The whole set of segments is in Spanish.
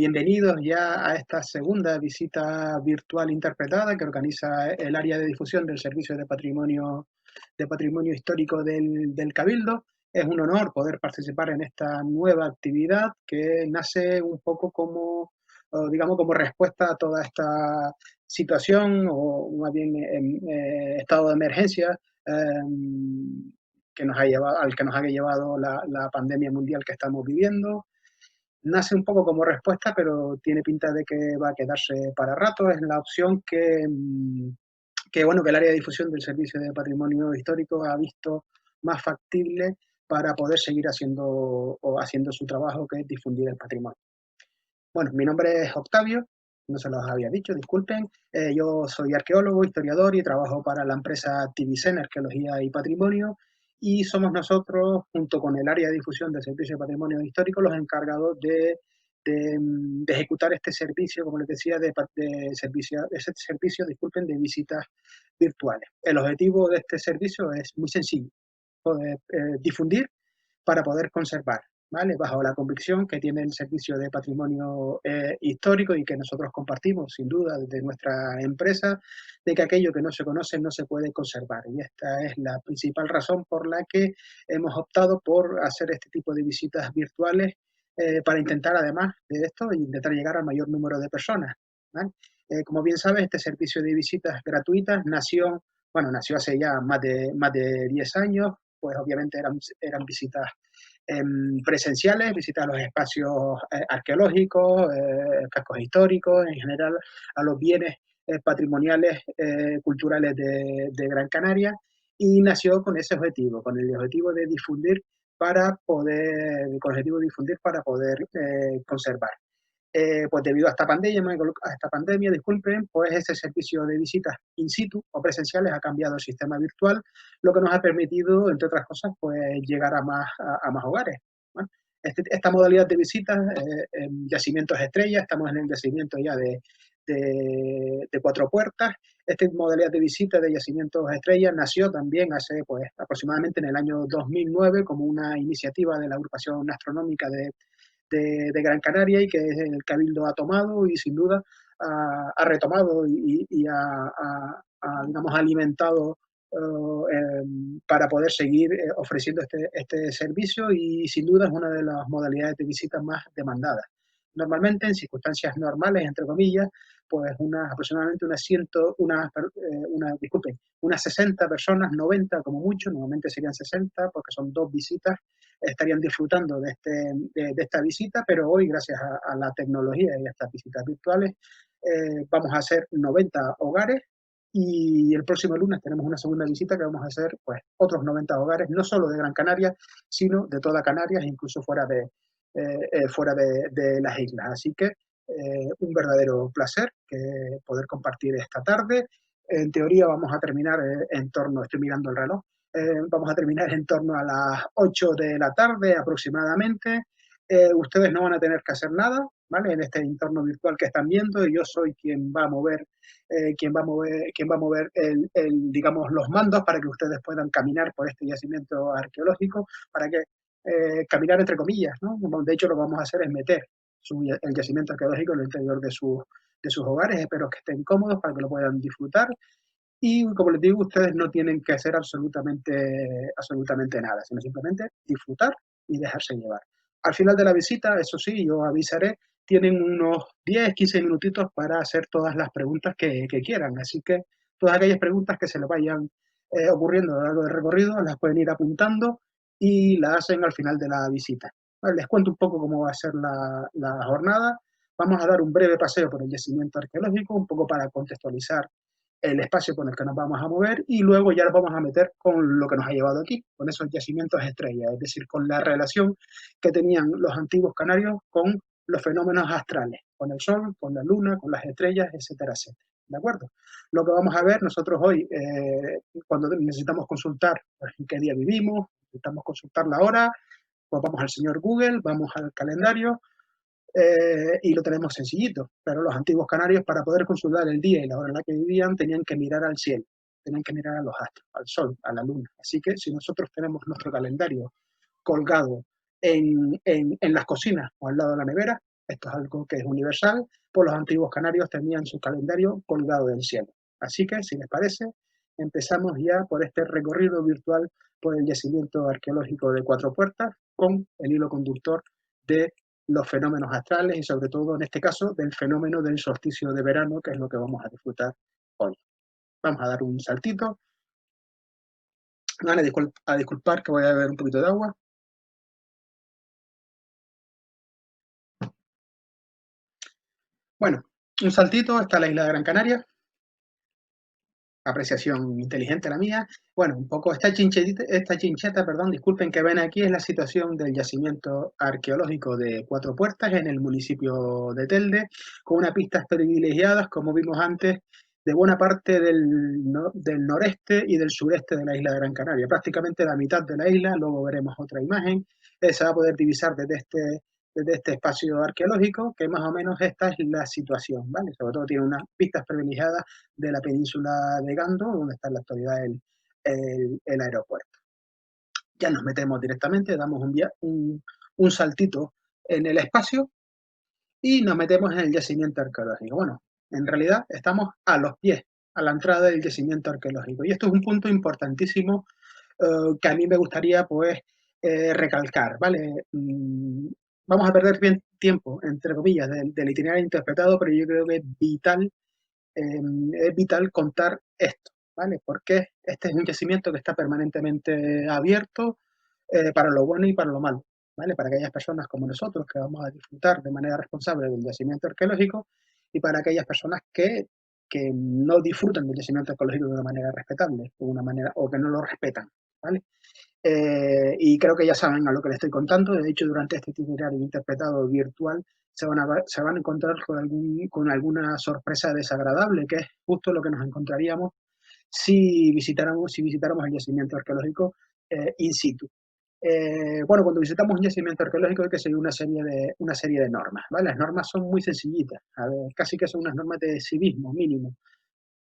Bienvenidos ya a esta segunda visita virtual interpretada que organiza el área de difusión del Servicio de Patrimonio Histórico del Cabildo. Es un honor poder participar en esta nueva actividad que nace un poco como, digamos, como respuesta a toda esta situación o más bien estado de emergencia que nos ha llevado, al que nos ha llevado la pandemia mundial que estamos viviendo. Nace un poco como respuesta, pero tiene pinta de que va a quedarse para rato. Es la opción que el área de difusión del Servicio de Patrimonio Histórico ha visto más factible para poder seguir haciendo su trabajo, que es difundir el patrimonio. Bueno, mi nombre es Octavio, no se los había dicho, disculpen. Yo soy arqueólogo, historiador y trabajo para la empresa TVCen Arqueología y Patrimonio, y somos nosotros, junto con el área de difusión del Servicio de Patrimonio Histórico, los encargados de ejecutar este servicio, como les decía, disculpen, de visitas virtuales. El objetivo de este servicio es muy sencillo: poder difundir para poder conservar, ¿vale? Bajo la convicción que tiene el Servicio de Patrimonio Histórico y que nosotros compartimos, sin duda, desde nuestra empresa, de que aquello que no se conoce no se puede conservar. Y esta es la principal razón por la que hemos optado por hacer este tipo de visitas virtuales, para intentar, además de esto, intentar llegar al mayor número de personas, ¿vale? Como bien sabes, este servicio de visitas gratuitas nació hace ya más de 10 años. Pues obviamente eran visitas presenciales, visitas a los espacios arqueológicos, cascos históricos, en general a los bienes patrimoniales culturales de Gran Canaria, y nació con ese objetivo, con el objetivo de difundir para poder conservar. Pues debido a esta pandemia, disculpen, pues ese servicio de visitas in situ o presenciales ha cambiado el sistema virtual, lo que nos ha permitido, entre otras cosas, pues llegar a más hogares, ¿no? Esta modalidad de visitas en yacimientos estrellas, estamos en el yacimiento ya de Cuatro Puertas. Esta modalidad de visita de yacimientos estrellas nació también hace pues aproximadamente en el año 2009 como una iniciativa de la agrupación astronómica de Gran Canaria, y que el Cabildo ha tomado y sin duda ha retomado y digamos, alimentado para poder seguir ofreciendo este servicio, y sin duda es una de las modalidades de visita más demandadas. Normalmente, en circunstancias normales, entre comillas, pues aproximadamente unas 60 personas, 90 como mucho, normalmente serían 60 porque son dos visitas, estarían disfrutando de esta visita, pero hoy, gracias a la tecnología y a estas visitas virtuales, vamos a hacer 90 hogares, y el próximo lunes tenemos una segunda visita que vamos a hacer pues otros 90 hogares, no solo de Gran Canaria, sino de toda Canarias, incluso fuera de las islas. Así que un verdadero placer poder compartir esta tarde. En teoría vamos a terminar estoy mirando el reloj, vamos a terminar en torno a las 8 de la tarde aproximadamente. Ustedes no van a tener que hacer nada, ¿vale? En este entorno virtual que están viendo, y yo soy quien va a mover, digamos, los mandos para que ustedes puedan caminar por este yacimiento arqueológico, para que caminar entre comillas, ¿no? De hecho, lo que vamos a hacer es meter el yacimiento arqueológico en el interior de sus hogares. Espero que estén cómodos para que lo puedan disfrutar. Y como les digo, ustedes no tienen que hacer absolutamente nada, sino simplemente disfrutar y dejarse llevar. Al final de la visita, eso sí, yo avisaré, tienen unos 10, 15 minutitos para hacer todas las preguntas que quieran. Así que todas aquellas preguntas que se les vayan ocurriendo a lo largo del recorrido, las pueden ir apuntando y las hacen al final de la visita. Vale, les cuento un poco cómo va a ser la jornada. Vamos a dar un breve paseo por el yacimiento arqueológico, un poco para contextualizar el espacio con el que nos vamos a mover, y luego ya nos vamos a meter con lo que nos ha llevado aquí, con esos yacimientos estrellas, es decir, con la relación que tenían los antiguos canarios con los fenómenos astrales, con el sol, con la luna, con las estrellas, etcétera, etcétera. ¿De acuerdo? Lo que vamos a ver nosotros hoy, cuando necesitamos consultar pues, en qué día vivimos, necesitamos consultar la hora, pues vamos al señor Google, vamos al calendario, y lo tenemos sencillito. Pero los antiguos canarios, para poder consultar el día y la hora en la que vivían, tenían que mirar al cielo, tenían que mirar a los astros, al sol, a la luna. Así que si nosotros tenemos nuestro calendario colgado en las cocinas o al lado de la nevera, Esto es algo que es universal, pues los antiguos canarios tenían su calendario colgado del cielo. Así que, si les parece, empezamos ya por este recorrido virtual por el yacimiento arqueológico de Cuatro Puertas con el hilo conductor de los fenómenos astrales y sobre todo en este caso del fenómeno del solsticio de verano, que es lo que vamos a disfrutar hoy. Vamos a dar un saltito. Me van a disculpar que voy a beber un poquito de agua. Bueno, un saltito hasta la isla de Gran Canaria. Apreciación inteligente la mía. Bueno, un poco esta chincheta, perdón, disculpen que ven aquí, es la situación del yacimiento arqueológico de Cuatro Puertas en el municipio de Telde, con unas pistas privilegiadas, como vimos antes, de buena parte del noreste y del sureste de la isla de Gran Canaria, prácticamente la mitad de la isla. Luego veremos otra imagen, se va a poder divisar desde este espacio arqueológico, que más o menos esta es la situación, ¿vale? Sobre todo tiene unas pistas privilegiadas de la península de Gando, donde está en la actualidad el aeropuerto. Ya nos metemos directamente, damos un saltito en el espacio y nos metemos en el yacimiento arqueológico. Bueno, en realidad estamos a los pies, a la entrada del yacimiento arqueológico. Y esto es un punto importantísimo que a mí me gustaría pues recalcar, ¿vale? Vamos a perder bien tiempo, entre comillas, del itinerario interpretado, pero yo creo que es vital contar esto, ¿vale? Porque este es un yacimiento que está permanentemente abierto para lo bueno y para lo malo, ¿vale? Para aquellas personas como nosotros que vamos a disfrutar de manera responsable del yacimiento arqueológico y para aquellas personas que no disfrutan del yacimiento arqueológico de una manera respetable, de una manera, o que no lo respetan, ¿vale? Y creo que ya saben a lo que les estoy contando. De hecho, durante este itinerario interpretado virtual se van a encontrar con alguna sorpresa desagradable, que es justo lo que nos encontraríamos si visitáramos el yacimiento arqueológico in situ. Bueno, cuando visitamos un yacimiento arqueológico hay que seguir una serie de normas, ¿vale? Las normas son muy sencillitas, a ver, casi que son unas normas de civismo mínimo.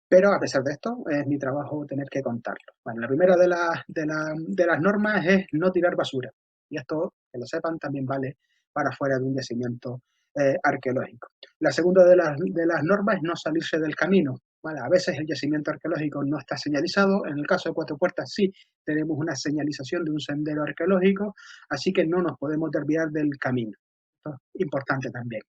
Pero a pesar de esto, es mi trabajo tener que contarlo. Bueno, la primera de las normas es no tirar basura. Y esto, que lo sepan, también vale para fuera de un yacimiento arqueológico. La segunda de las normas es no salirse del camino. ¿Vale? A veces el yacimiento arqueológico no está señalizado. En el caso de Cuatro Puertas sí tenemos una señalización de un sendero arqueológico, así que no nos podemos desviar del camino. Esto es importante también.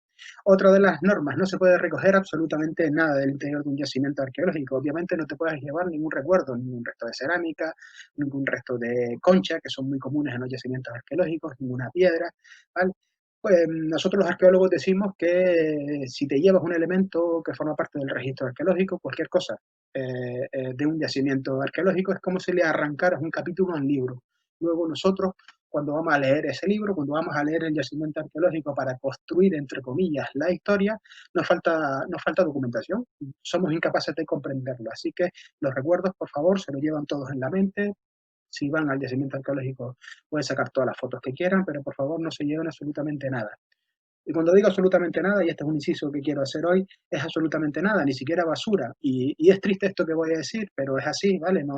Otra de las normas, no se puede recoger absolutamente nada del interior de un yacimiento arqueológico. Obviamente no te puedes llevar ningún recuerdo, ningún resto de cerámica, ningún resto de concha, que son muy comunes en los yacimientos arqueológicos, ninguna piedra, ¿vale? Pues nosotros los arqueólogos decimos que si te llevas un elemento que forma parte del registro arqueológico, cualquier cosa de un yacimiento arqueológico, es como si le arrancaras un capítulo a un libro. Luego nosotros cuando vamos a leer ese libro, cuando vamos a leer el yacimiento arqueológico para construir, entre comillas, la historia, nos falta documentación. Somos incapaces de comprenderlo. Así que los recuerdos, por favor, se los llevan todos en la mente. Si van al yacimiento arqueológico, pueden sacar todas las fotos que quieran, pero por favor no se lleven absolutamente nada. Y cuando digo absolutamente nada, y este es un inciso que quiero hacer hoy, es absolutamente nada, ni siquiera basura. Y es triste esto que voy a decir, pero es así, ¿vale? No,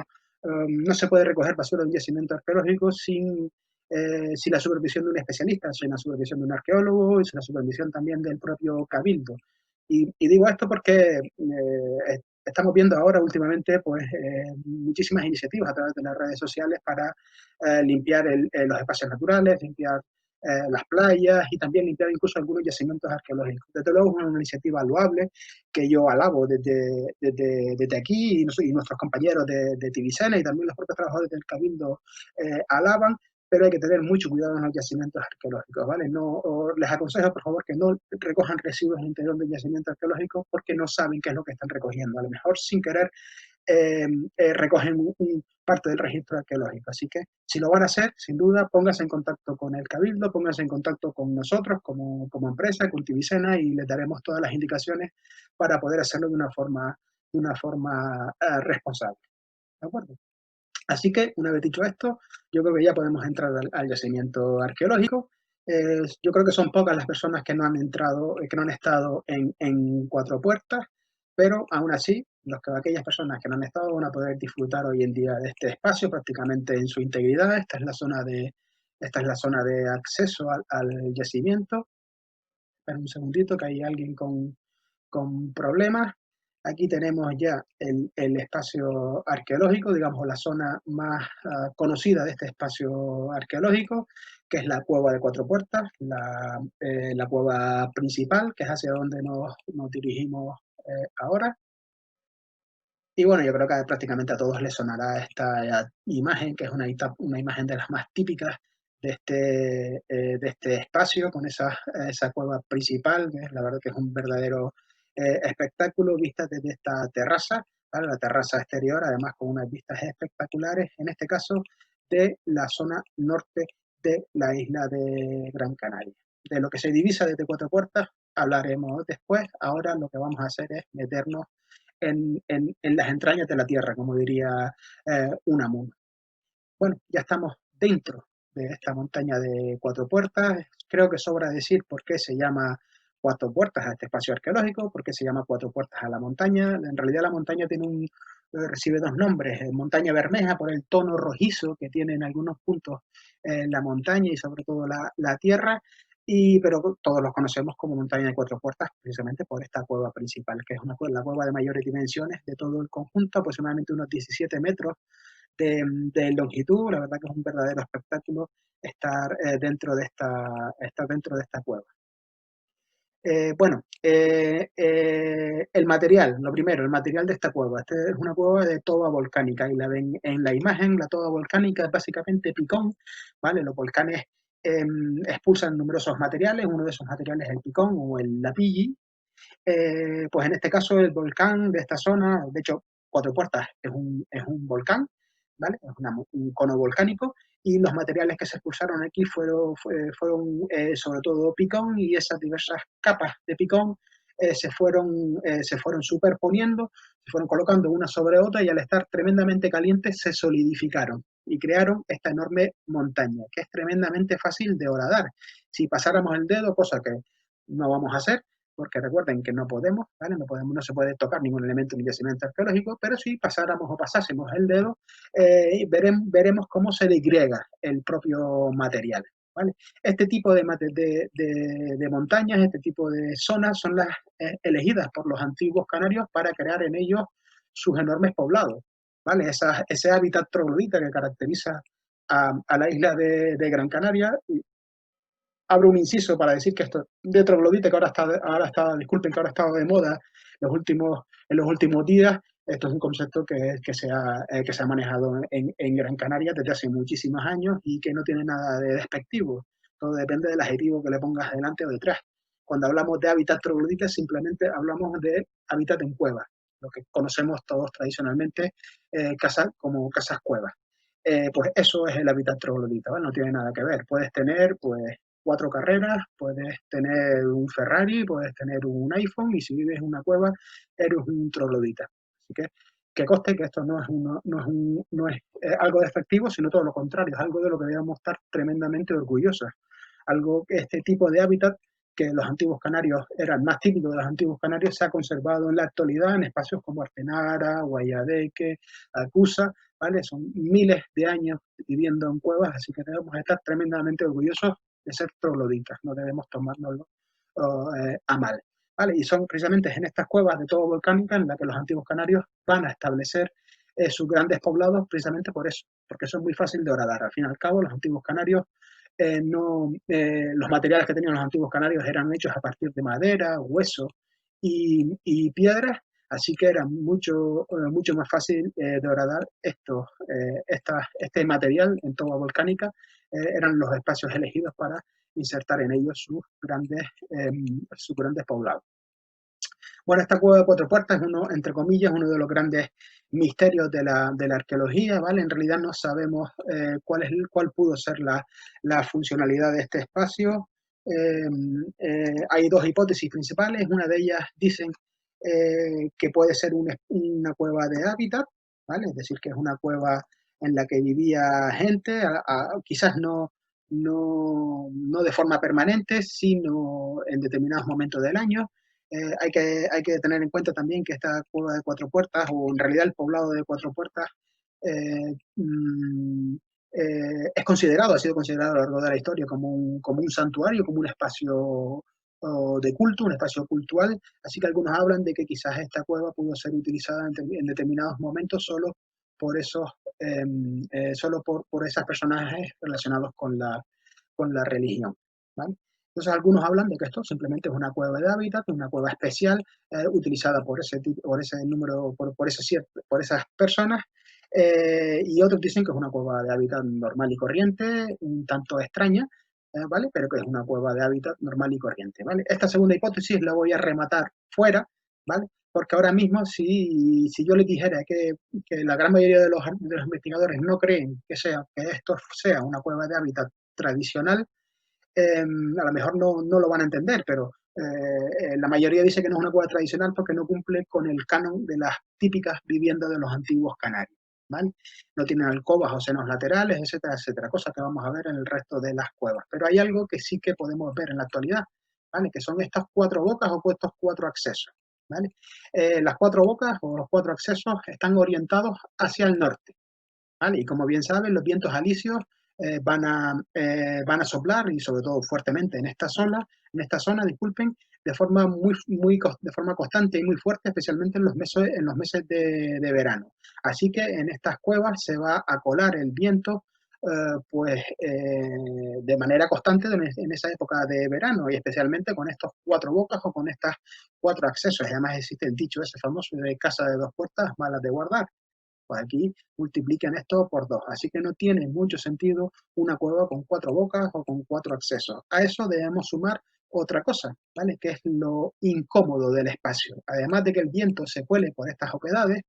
no se puede recoger basura de un yacimiento arqueológico sin la supervisión de un especialista, sin la supervisión de un arqueólogo y sin la supervisión también del propio cabildo. Y digo esto porque estamos viendo ahora últimamente pues, muchísimas iniciativas a través de las redes sociales para limpiar los espacios naturales, limpiar las playas y también limpiar incluso algunos yacimientos arqueológicos. Desde luego es una iniciativa loable que yo alabo desde aquí y nuestros compañeros de Tibisena y también los propios trabajadores del Cabildo alaban, pero hay que tener mucho cuidado en los yacimientos arqueológicos, ¿vale? No, les aconsejo, por favor, que no recojan residuos en el interior del yacimiento arqueológico porque no saben qué es lo que están recogiendo. A lo mejor sin querer recogen parte del registro arqueológico. Así que si lo van a hacer, sin duda, pónganse en contacto con el Cabildo, pónganse en contacto con nosotros como empresa, con Tibisena, y les daremos todas las indicaciones para poder hacerlo de una forma responsable. ¿De acuerdo? Así que, una vez dicho esto, yo creo que ya podemos entrar al yacimiento arqueológico. Yo creo que son pocas las personas que no han entrado, que no han estado en Cuatro Puertas, pero aún así, aquellas personas que no han estado van a poder disfrutar hoy en día de este espacio prácticamente en su integridad. Esta es la zona de acceso al yacimiento. Espera un segundito que hay alguien con problemas. Aquí tenemos ya el espacio arqueológico, digamos la zona más conocida de este espacio arqueológico, que es la cueva de Cuatro Puertas, la cueva principal, que es hacia donde nos dirigimos ahora. Y bueno, yo creo que prácticamente a todos les sonará esta imagen, que es una imagen de las más típicas de este espacio, con esa cueva principal, que es, la verdad que es un verdadero espectáculo, vista desde esta terraza, ¿vale? La terraza exterior, además con unas vistas espectaculares, en este caso de la zona norte de la isla de Gran Canaria. De lo que se divisa desde Cuatro Puertas hablaremos después. Ahora lo que vamos a hacer es meternos en las entrañas de la Tierra, como diría Unamun. Bueno, ya estamos dentro de esta montaña de Cuatro Puertas. Creo que sobra decir por qué se llama Cuatro Puertas a este espacio arqueológico, por qué se llama Cuatro Puertas a la montaña. En realidad la montaña recibe dos nombres, montaña bermeja por el tono rojizo que tiene en algunos puntos la montaña y sobre todo la tierra, pero todos los conocemos como montaña de Cuatro Puertas precisamente por esta cueva principal, que es la cueva de mayores dimensiones de todo el conjunto, aproximadamente unos 17 metros de longitud. La verdad que es un verdadero espectáculo estar dentro de esta cueva. El material, lo primero, el material de esta cueva. Esta es una cueva de toba volcánica y la ven en la imagen. La toba volcánica es básicamente picón, ¿vale? Los volcanes expulsan numerosos materiales, uno de esos materiales es el picón o el lapilli. Pues en este caso el volcán de esta zona, de hecho Cuatro Puertas es un volcán, ¿vale? Es un cono volcánico y los materiales que se expulsaron aquí fueron sobre todo picón, y esas diversas capas de picón se fueron superponiendo, se fueron colocando una sobre otra y al estar tremendamente calientes se solidificaron y crearon esta enorme montaña, que es tremendamente fácil de horadar. Si pasáramos el dedo, cosa que no vamos a hacer, porque recuerden que no podemos, ¿vale? No se puede tocar ningún elemento ni yacimiento arqueológico, pero si pasáramos o pasásemos el dedo, veremos cómo se degrega el propio material, ¿vale? Este tipo de montañas, este tipo de zonas son las elegidas por los antiguos canarios para crear en ellos sus enormes poblados, ¿vale? Ese hábitat troglodita que caracteriza a la isla de Gran Canaria. Abro un inciso para decir que esto de troglodita, que disculpen, que ahora ha estado de moda en los últimos días. Esto es un concepto que se ha manejado en Gran Canaria desde hace muchísimos años y que no tiene nada de despectivo. Todo depende del adjetivo que le pongas delante o detrás. Cuando hablamos de hábitat troglodita, simplemente hablamos de hábitat en cuevas, lo que conocemos todos tradicionalmente como casas cuevas. Pues eso es el hábitat troglodita, ¿vale? No tiene nada que ver. Puedes tener, pues, 4 carreras, puedes tener un Ferrari, puedes tener un iPhone, y si vives en una cueva, eres un troglodita. Así que conste que esto no es algo despectivo, sino todo lo contrario, es algo de lo que debemos estar tremendamente orgullosos. Este tipo de hábitat, que los antiguos canarios eran más típicos de los antiguos canarios, se ha conservado en la actualidad en espacios como Artenara, Guayadeque, Acusa, ¿vale? Son miles de años viviendo en cuevas, así que debemos estar tremendamente orgullosos de ser trogloditas, no debemos tomárnoslo a mal, ¿vale? Y son precisamente en estas cuevas de todo volcánica en las que los antiguos canarios van a establecer sus grandes poblados, precisamente por eso, porque eso es muy fácil de horadar. Al fin y al cabo, los antiguos canarios los materiales que tenían los antiguos canarios eran hechos a partir de madera, hueso y piedras, así que era mucho más fácil de horadar este material en toba volcánica. Eran los espacios elegidos para insertar en ellos sus grandes poblados. Bueno, esta cueva de Cuatro Puertas es entre comillas, uno de los grandes misterios de la arqueología, ¿vale? En realidad no sabemos cuál pudo ser la funcionalidad de este espacio. Hay dos hipótesis principales. Una de ellas dicen que puede ser una cueva de hábitat, ¿vale? Es decir, que es una cueva en la que vivía gente, quizás no de forma permanente, sino en determinados momentos del año. Hay que tener en cuenta también que esta cueva de Cuatro Puertas, o en realidad el poblado de Cuatro Puertas, eh, mm, ha sido considerado a lo largo de la historia como un santuario, como un espacio o de culto, un espacio cultural, así que algunos hablan de que quizás esta cueva pudo ser utilizada en determinados momentos solo por esos, solo por esos personajes relacionados con la religión, ¿vale? Entonces algunos hablan de que esto simplemente es una cueva de hábitat, una cueva especial utilizada por ese tipo, por ese número, por esas personas, y otros dicen que es una cueva de hábitat normal y corriente, un tanto extraña, ¿vale? Pero que es una cueva de hábitat normal y corriente, ¿vale? Esta segunda hipótesis la voy a rematar fuera, ¿vale? Porque ahora mismo, si yo les dijera que la gran mayoría de los investigadores no creen que esto sea una cueva de hábitat tradicional, a lo mejor no lo van a entender, pero la mayoría dice que no es una cueva tradicional porque no cumple con el canon de las típicas viviendas de los antiguos canarios, ¿vale? No tienen alcobas o senos laterales, etcétera, etcétera, cosas que vamos a ver en el resto de las cuevas. Pero hay algo que sí que podemos ver en la actualidad, ¿vale? Que son estas cuatro bocas o estos cuatro accesos, ¿vale? Las cuatro bocas o los cuatro accesos están orientados hacia el norte, ¿vale? Y como bien saben, los vientos alisios van a soplar y sobre todo fuertemente en esta zona, disculpen, de forma de forma constante y muy fuerte, especialmente en los meses de verano. Así que en estas cuevas se va a colar el viento de manera constante en esa época de verano y especialmente con estos cuatro bocas o con estas cuatro accesos. Además existe el dicho ese famoso de casa de dos puertas, malas de guardar. Pues aquí multiplican esto por dos. Así que no tiene mucho sentido una cueva con cuatro bocas o con cuatro accesos. A eso debemos sumar otra cosa, ¿vale? Que es lo incómodo del espacio. Además de que el viento se cuele por estas oquedades,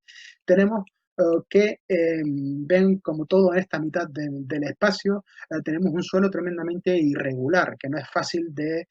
tenemos ven como todo en esta mitad del espacio, tenemos un suelo tremendamente irregular, que no es fácil de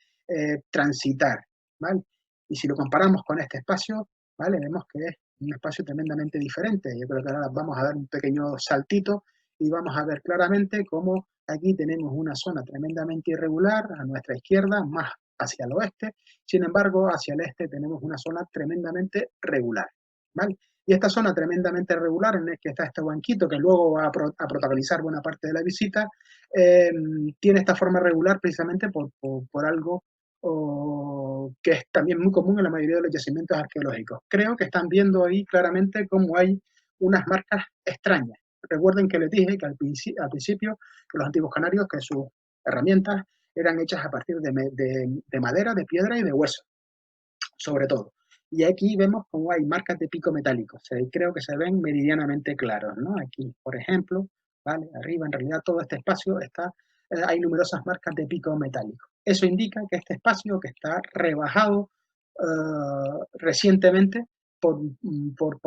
transitar, ¿vale? Y si lo comparamos con este espacio, ¿vale? Vemos que es un espacio tremendamente diferente. Yo creo que ahora vamos a dar un pequeño saltito y vamos a ver claramente cómo aquí tenemos una zona tremendamente irregular a nuestra izquierda, más hacia el oeste. Sin embargo, hacia el este tenemos una zona tremendamente regular, ¿vale? Y esta zona tremendamente regular en la que está este banquito, que luego va a protagonizar buena parte de la visita, tiene esta forma regular precisamente por algo que es también muy común en la mayoría de los yacimientos arqueológicos. Creo que están viendo ahí claramente cómo hay unas marcas extrañas. Recuerden que les dije que al principio que los antiguos canarios, que sus herramientas eran hechas a partir de madera, de piedra y de hueso, sobre todo. Y aquí vemos cómo hay marcas de pico metálico. Creo que se ven meridianamente claros, ¿no? Aquí, por ejemplo, ¿vale? Arriba, en realidad, todo este espacio hay numerosas marcas de pico metálico. Eso indica que este espacio que está rebajado recientemente por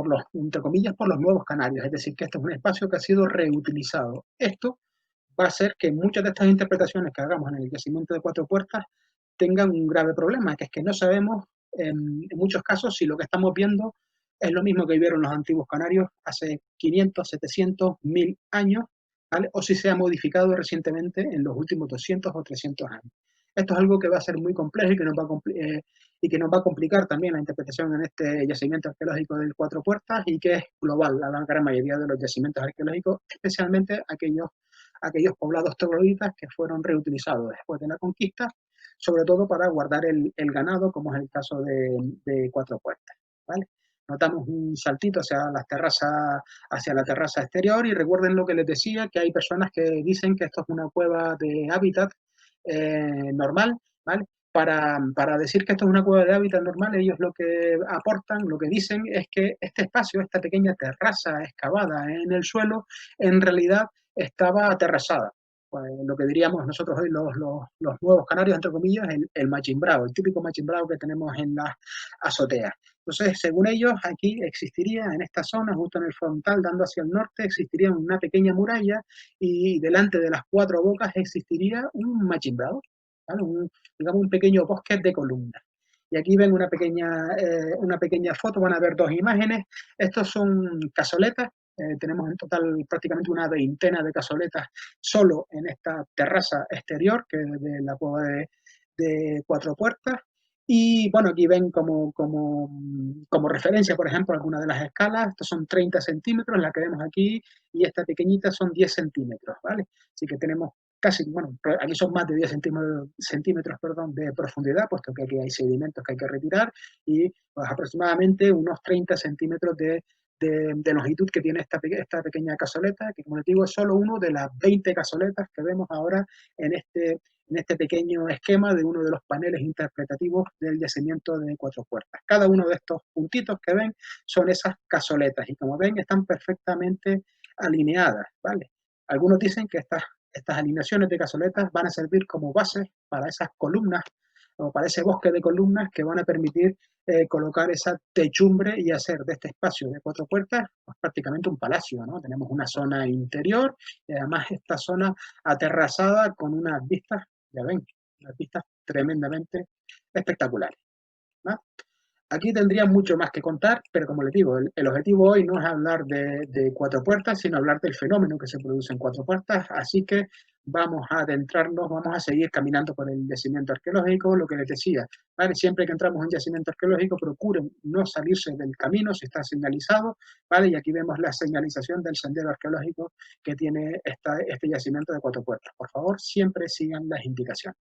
los, entre comillas, por los nuevos canarios. Es decir, que este es un espacio que ha sido reutilizado. Esto va a hacer que muchas de estas interpretaciones que hagamos en el yacimiento de Cuatro Puertas tengan un grave problema, que es que no sabemos en muchos casos si lo que estamos viendo es lo mismo que vivieron los antiguos canarios hace 500, 700, 1000 años, ¿vale? O si se ha modificado recientemente en los últimos 200 o 300 años. Esto es algo que va a ser muy complejo y que nos va a complicar también la interpretación en este yacimiento arqueológico del Cuatro Puertas y que es global a la gran mayoría de los yacimientos arqueológicos, especialmente aquellos poblados trogloditas que fueron reutilizados después de la conquista, sobre todo para guardar el ganado, como es el caso de Cuatro Puertas, ¿vale? Notamos un saltito hacia la terraza exterior y recuerden lo que les decía, que hay personas que dicen que esto es una cueva de hábitat normal, ¿vale? Para decir que esto es una cueva de hábitat normal, ellos lo que aportan, lo que dicen es que este espacio, esta pequeña terraza excavada en el suelo, en realidad estaba aterrazada. Pues, lo que diríamos nosotros hoy los nuevos canarios, entre comillas, el machimbrado, el típico machimbrado que tenemos en las azoteas. Entonces, según ellos, aquí existiría, en esta zona, justo en el frontal, dando hacia el norte, existiría una pequeña muralla y delante de las cuatro bocas existiría un machimbrado, ¿vale? Digamos un pequeño bosque de columnas. Y aquí ven una pequeña foto, van a ver dos imágenes. Estos son cazoletas. Tenemos en total prácticamente una veintena de cazoletas solo en esta terraza exterior, que es de la cueva de Cuatro Puertas. Y bueno, aquí ven como referencia, por ejemplo, algunas de las escalas. Estos son 30 centímetros, la que vemos aquí, y esta pequeñita son 10 centímetros, ¿vale? Así que tenemos casi, bueno, aquí son más de 10 centímetros, perdón, de profundidad, puesto que aquí hay sedimentos que hay que retirar, y pues, aproximadamente unos 30 centímetros de longitud que tiene esta pequeña cazoleta, que como les digo es solo uno de las 20 cazoletas que vemos ahora en este pequeño esquema de uno de los paneles interpretativos del yacimiento de Cuatro Puertas. Cada uno de estos puntitos que ven son esas cazoletas y como ven están perfectamente alineadas, ¿vale? Algunos dicen que estas alineaciones de cazoletas van a servir como bases para esas columnas o para ese bosque de columnas que van a permitir colocar esa techumbre y hacer de este espacio de Cuatro Puertas pues, prácticamente un palacio, ¿no? Tenemos una zona interior y además esta zona aterrazada con unas vistas, ya ven, unas vistas tremendamente espectaculares, ¿no? Aquí tendría mucho más que contar, pero como les digo, el objetivo hoy no es hablar de Cuatro Puertas, sino hablar del fenómeno que se produce en Cuatro Puertas, así que vamos a adentrarnos, vamos a seguir caminando por el yacimiento arqueológico, lo que les decía, ¿vale? Siempre que entramos en un yacimiento arqueológico, procuren no salirse del camino si está señalizado, ¿vale? Y aquí vemos la señalización del sendero arqueológico que tiene este yacimiento de Cuatro Puertas. Por favor, siempre sigan las indicaciones.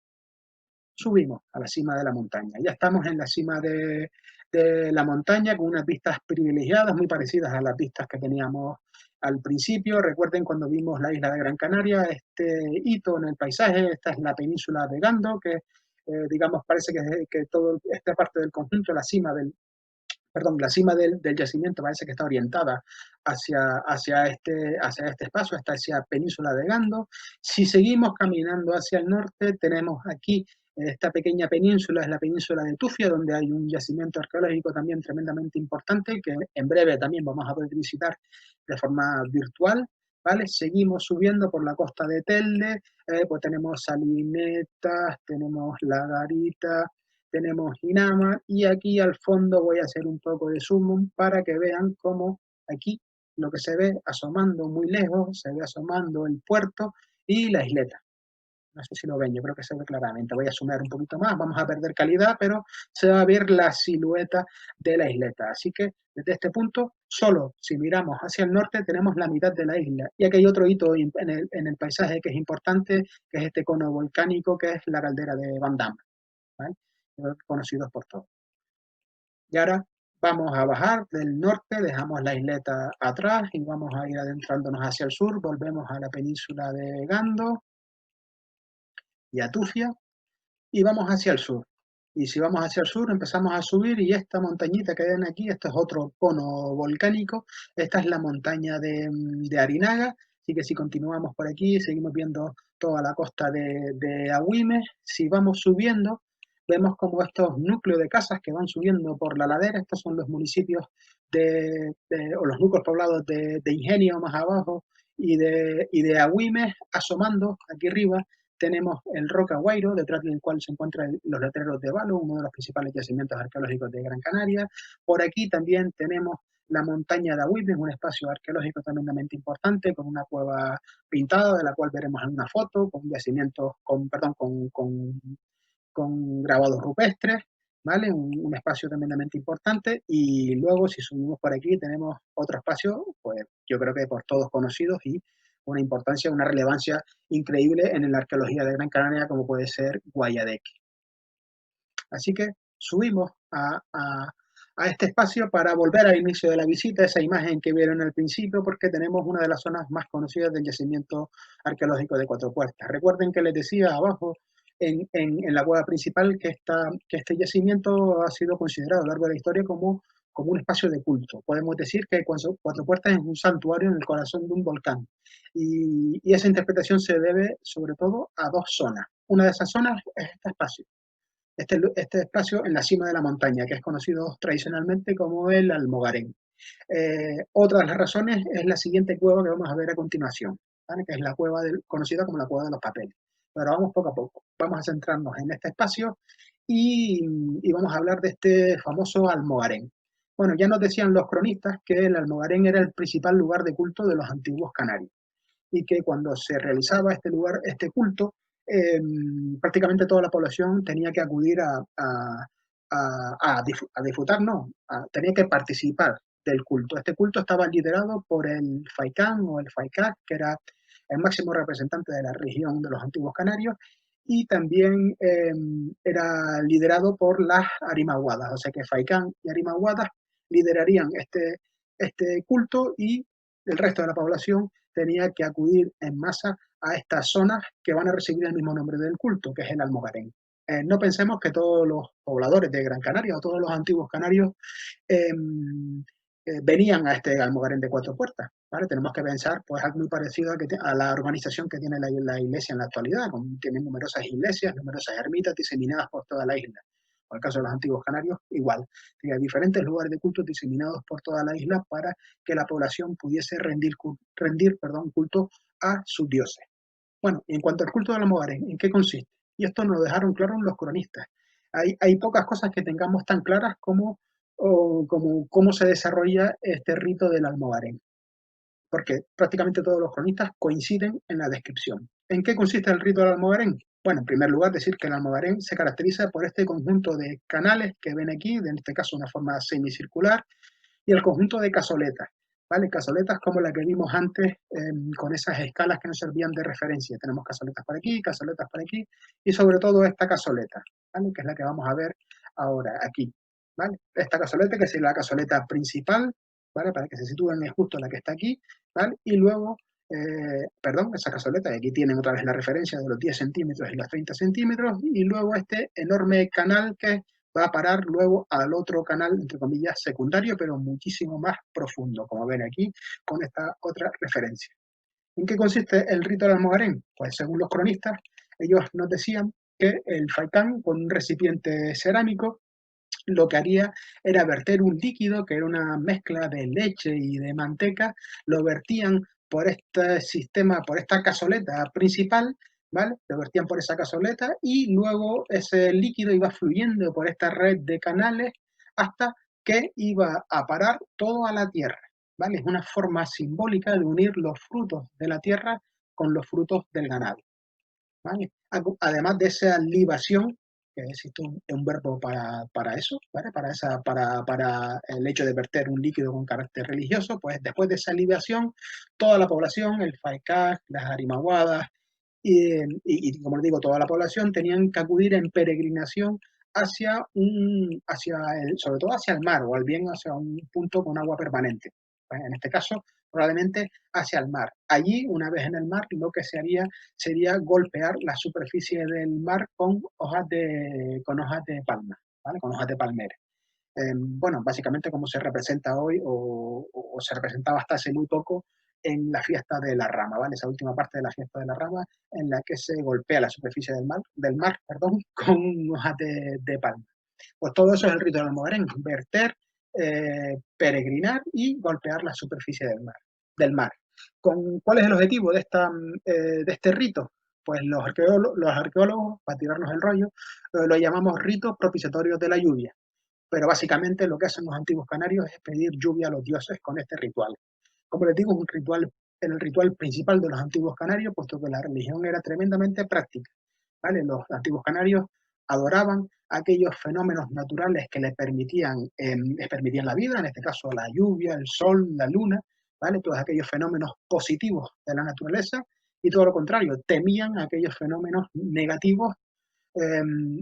Subimos a la cima de la montaña. Ya estamos en la cima de la montaña con unas vistas privilegiadas, muy parecidas a las vistas que teníamos al principio. Recuerden cuando vimos la isla de Gran Canaria, este hito en el paisaje, esta es la península de Gando, que digamos parece que toda esta parte del conjunto, la cima del yacimiento parece que está orientada hacia este espacio, hacia península de Gando. Si seguimos caminando hacia el norte, tenemos aquí esta pequeña península, es la península de Tufia, donde hay un yacimiento arqueológico también tremendamente importante, que en breve también vamos a poder visitar de forma virtual. ¿Vale? Seguimos subiendo por la costa de Telde, pues tenemos Salinetas, tenemos La Garita, tenemos Inama y aquí al fondo voy a hacer un poco de zoom para que vean cómo aquí lo que se ve asomando muy lejos, se ve asomando el puerto y la isleta. No sé si lo ven, yo creo que se ve claramente. Voy a zoomar un poquito más, vamos a perder calidad, pero se va a ver la silueta de la isleta. Así que desde este punto, solo si miramos hacia el norte, tenemos la mitad de la isla. Y aquí hay otro hito en el paisaje que es importante, que es este cono volcánico, que es la caldera de Van Damme, ¿vale? Conocidos por todos. Y ahora vamos a bajar del norte, dejamos la isleta atrás y vamos a ir adentrándonos hacia el sur, volvemos a la península de Gando y a Tufia y vamos hacia el sur. Y si vamos hacia el sur empezamos a subir y esta montañita que ven aquí, esto es otro cono volcánico, esta es la montaña de Arinaga, así que si continuamos por aquí, seguimos viendo toda la costa de Agüimes, si vamos subiendo, vemos como estos núcleos de casas que van subiendo por la ladera, estos son los municipios o los núcleos poblados de Ingenio más abajo y de Agüimes asomando aquí arriba tenemos el Roca Guairo, detrás del cual se encuentran los letreros de Valo, uno de los principales yacimientos arqueológicos de Gran Canaria. Por aquí también tenemos la montaña de Agüimes, un espacio arqueológico tremendamente importante, con una cueva pintada, de la cual veremos en una foto, con yacimientos, con grabados rupestres, ¿vale? Un espacio tremendamente importante. Y luego, si subimos por aquí, tenemos otro espacio, pues yo creo que por todos conocidos y una importancia, una relevancia increíble en la arqueología de Gran Canaria, como puede ser Guayadeque. Así que subimos a este espacio para volver al inicio de la visita, esa imagen que vieron al principio, porque tenemos una de las zonas más conocidas del yacimiento arqueológico de Cuatro Puertas. Recuerden que les decía abajo, en la cueva principal, que este yacimiento ha sido considerado a lo largo de la historia como un espacio de culto. Podemos decir que Cuatro Puertas es un santuario en el corazón de un volcán. Y esa interpretación se debe sobre todo a dos zonas. Una de esas zonas es este espacio, este espacio en la cima de la montaña, que es conocido tradicionalmente como el Almogarén. Otra de las razones es la siguiente cueva que vamos a ver a continuación, ¿vale? Que es la cueva conocida como la cueva de los papeles. Pero vamos poco a poco. Vamos a centrarnos en este espacio y vamos a hablar de este famoso Almogarén. Bueno, ya nos decían los cronistas que el Almogarén era el principal lugar de culto de los antiguos canarios y que cuando se realizaba este culto, prácticamente toda la población tenía que acudir a disfrutar, no, tenía que participar del culto. Este culto estaba liderado por el Faikán o el Faikák, que era el máximo representante de la religión de los antiguos canarios, y también era liderado por las Arimaguadas, o sea que Faikán y Arimaguadas liderarían este culto, y el resto de la población tenía que acudir en masa a estas zonas que van a recibir el mismo nombre del culto, que es el Almogarén. No pensemos que todos los pobladores de Gran Canaria o todos los antiguos canarios eh, venían a este Almogarén de Cuatro Puertas. ¿Vale? Tenemos que pensar pues algo muy parecido a la organización que tiene la iglesia en la actualidad. Tiene numerosas iglesias, numerosas ermitas diseminadas por toda la isla. En el caso de los antiguos canarios, igual. Tenía diferentes lugares de culto diseminados por toda la isla para que la población pudiese rendir culto a sus dioses. Bueno, en cuanto al culto del Almogarén, ¿en qué consiste? Y esto nos lo dejaron claro los cronistas. Hay pocas cosas que tengamos tan claras como cómo se desarrolla este rito del Almogarén, porque prácticamente todos los cronistas coinciden en la descripción. ¿En qué consiste el rito del Almogarén? Bueno, en primer lugar, decir que el Almogarén se caracteriza por este conjunto de canales que ven aquí, en este caso una forma semicircular, y el conjunto de cazoletas, ¿vale? Cazoletas como la que vimos antes, con esas escalas que nos servían de referencia. Tenemos cazoletas por aquí, y sobre todo esta cazoleta, ¿vale? Que es la que vamos a ver ahora aquí, ¿vale? Esta cazoleta, que es la cazoleta principal, ¿vale? Para que se sitúen, es justo la que está aquí, ¿vale? Y luego, perdón, esa cazoleta, y aquí tienen otra vez la referencia de los 10 centímetros y los 30 centímetros, y luego este enorme canal que va a parar luego al otro canal, entre comillas, secundario, pero muchísimo más profundo, como ven aquí, con esta otra referencia. ¿En qué consiste el rito del Almogarén? Pues según los cronistas, ellos nos decían que el faikán, con un recipiente cerámico, lo que haría era verter un líquido que era una mezcla de leche y de manteca, lo vertían por este sistema, por esta cazoleta principal, ¿vale? Lo vertían por esa cazoleta, y luego ese líquido iba fluyendo por esta red de canales hasta que iba a parar todo a la tierra, ¿vale? Es una forma simbólica de unir los frutos de la tierra con los frutos del ganado, ¿vale? Además de esa libación, que existe un verbo para eso, ¿vale? Para el hecho de verter un líquido con carácter religioso, pues después de esa libación, toda la población, el FAICAC, las Arimaguadas, y como les digo, toda la población tenían que acudir en peregrinación sobre todo hacia el mar, o al bien hacia un punto con agua permanente. En este caso, probablemente hacia el mar. Allí, una vez en el mar, lo que se haría sería golpear la superficie del mar con hojas de palma, ¿vale? Con hojas de palmera. Bueno, básicamente como se representa hoy, o se representaba hasta hace muy poco en la fiesta de la rama, ¿vale? Esa última parte de la fiesta de la rama en la que se golpea la superficie del mar, perdón, con hojas de palma. Pues todo eso es el rito del Almogarén: verter, peregrinar y golpear la superficie del mar. ¿Cuál es el objetivo de este rito? Pues los arqueólogos, para tirarnos el rollo, lo llamamos ritos propiciatorios de la lluvia, pero básicamente lo que hacen los antiguos canarios es pedir lluvia a los dioses con este ritual. Como les digo, es un ritual, el ritual principal de los antiguos canarios, puesto que la religión era tremendamente práctica, ¿vale? Los antiguos canarios adoraban aquellos fenómenos naturales que les permitían la vida, en este caso la lluvia, el sol, la luna, ¿vale? Todos aquellos fenómenos positivos de la naturaleza, y todo lo contrario, temían aquellos fenómenos negativos,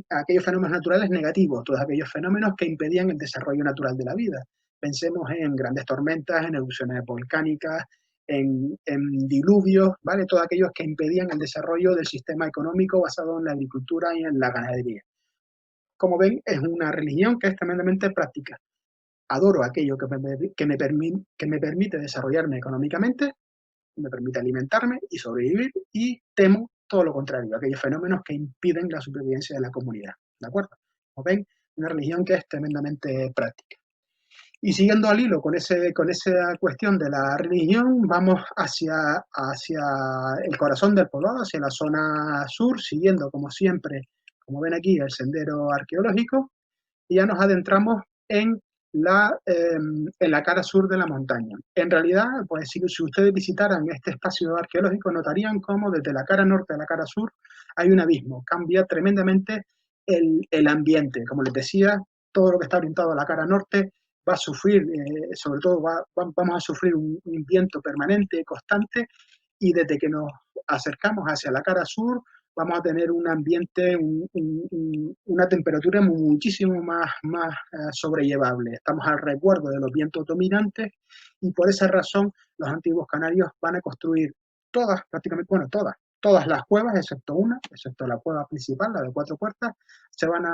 aquellos fenómenos naturales negativos, todos aquellos fenómenos que impedían el desarrollo natural de la vida. Pensemos en grandes tormentas, en erupciones volcánicas, en diluvios, ¿vale? Todos aquellos que impedían el desarrollo del sistema económico basado en la agricultura y en la ganadería. Como ven, es una religión que es tremendamente práctica. Adoro aquello que me permite desarrollarme económicamente, me permite alimentarme y sobrevivir, y temo todo lo contrario, aquellos fenómenos que impiden la supervivencia de la comunidad. ¿De acuerdo? Como ven, una religión que es tremendamente práctica. Y siguiendo al hilo con esa cuestión de la religión, vamos hacia el corazón del poblado, hacia la zona sur, siguiendo como siempre, como ven aquí, el sendero arqueológico, y ya nos adentramos en la cara sur de la montaña. En realidad, pues si ustedes visitaran este espacio arqueológico, notarían cómo desde la cara norte a la cara sur hay un abismo. Cambia tremendamente el ambiente. Como les decía, todo lo que está orientado a la cara norte va a sufrir, sobre todo vamos a sufrir un viento permanente, constante, y desde que nos acercamos hacia la cara sur, vamos a tener un ambiente, una temperatura muchísimo más sobrellevable. Estamos al resguardo de los vientos dominantes y por esa razón los antiguos canarios van a construir todas, prácticamente, bueno, todas las cuevas, excepto una, excepto la cueva principal, la de 4 puertas, se van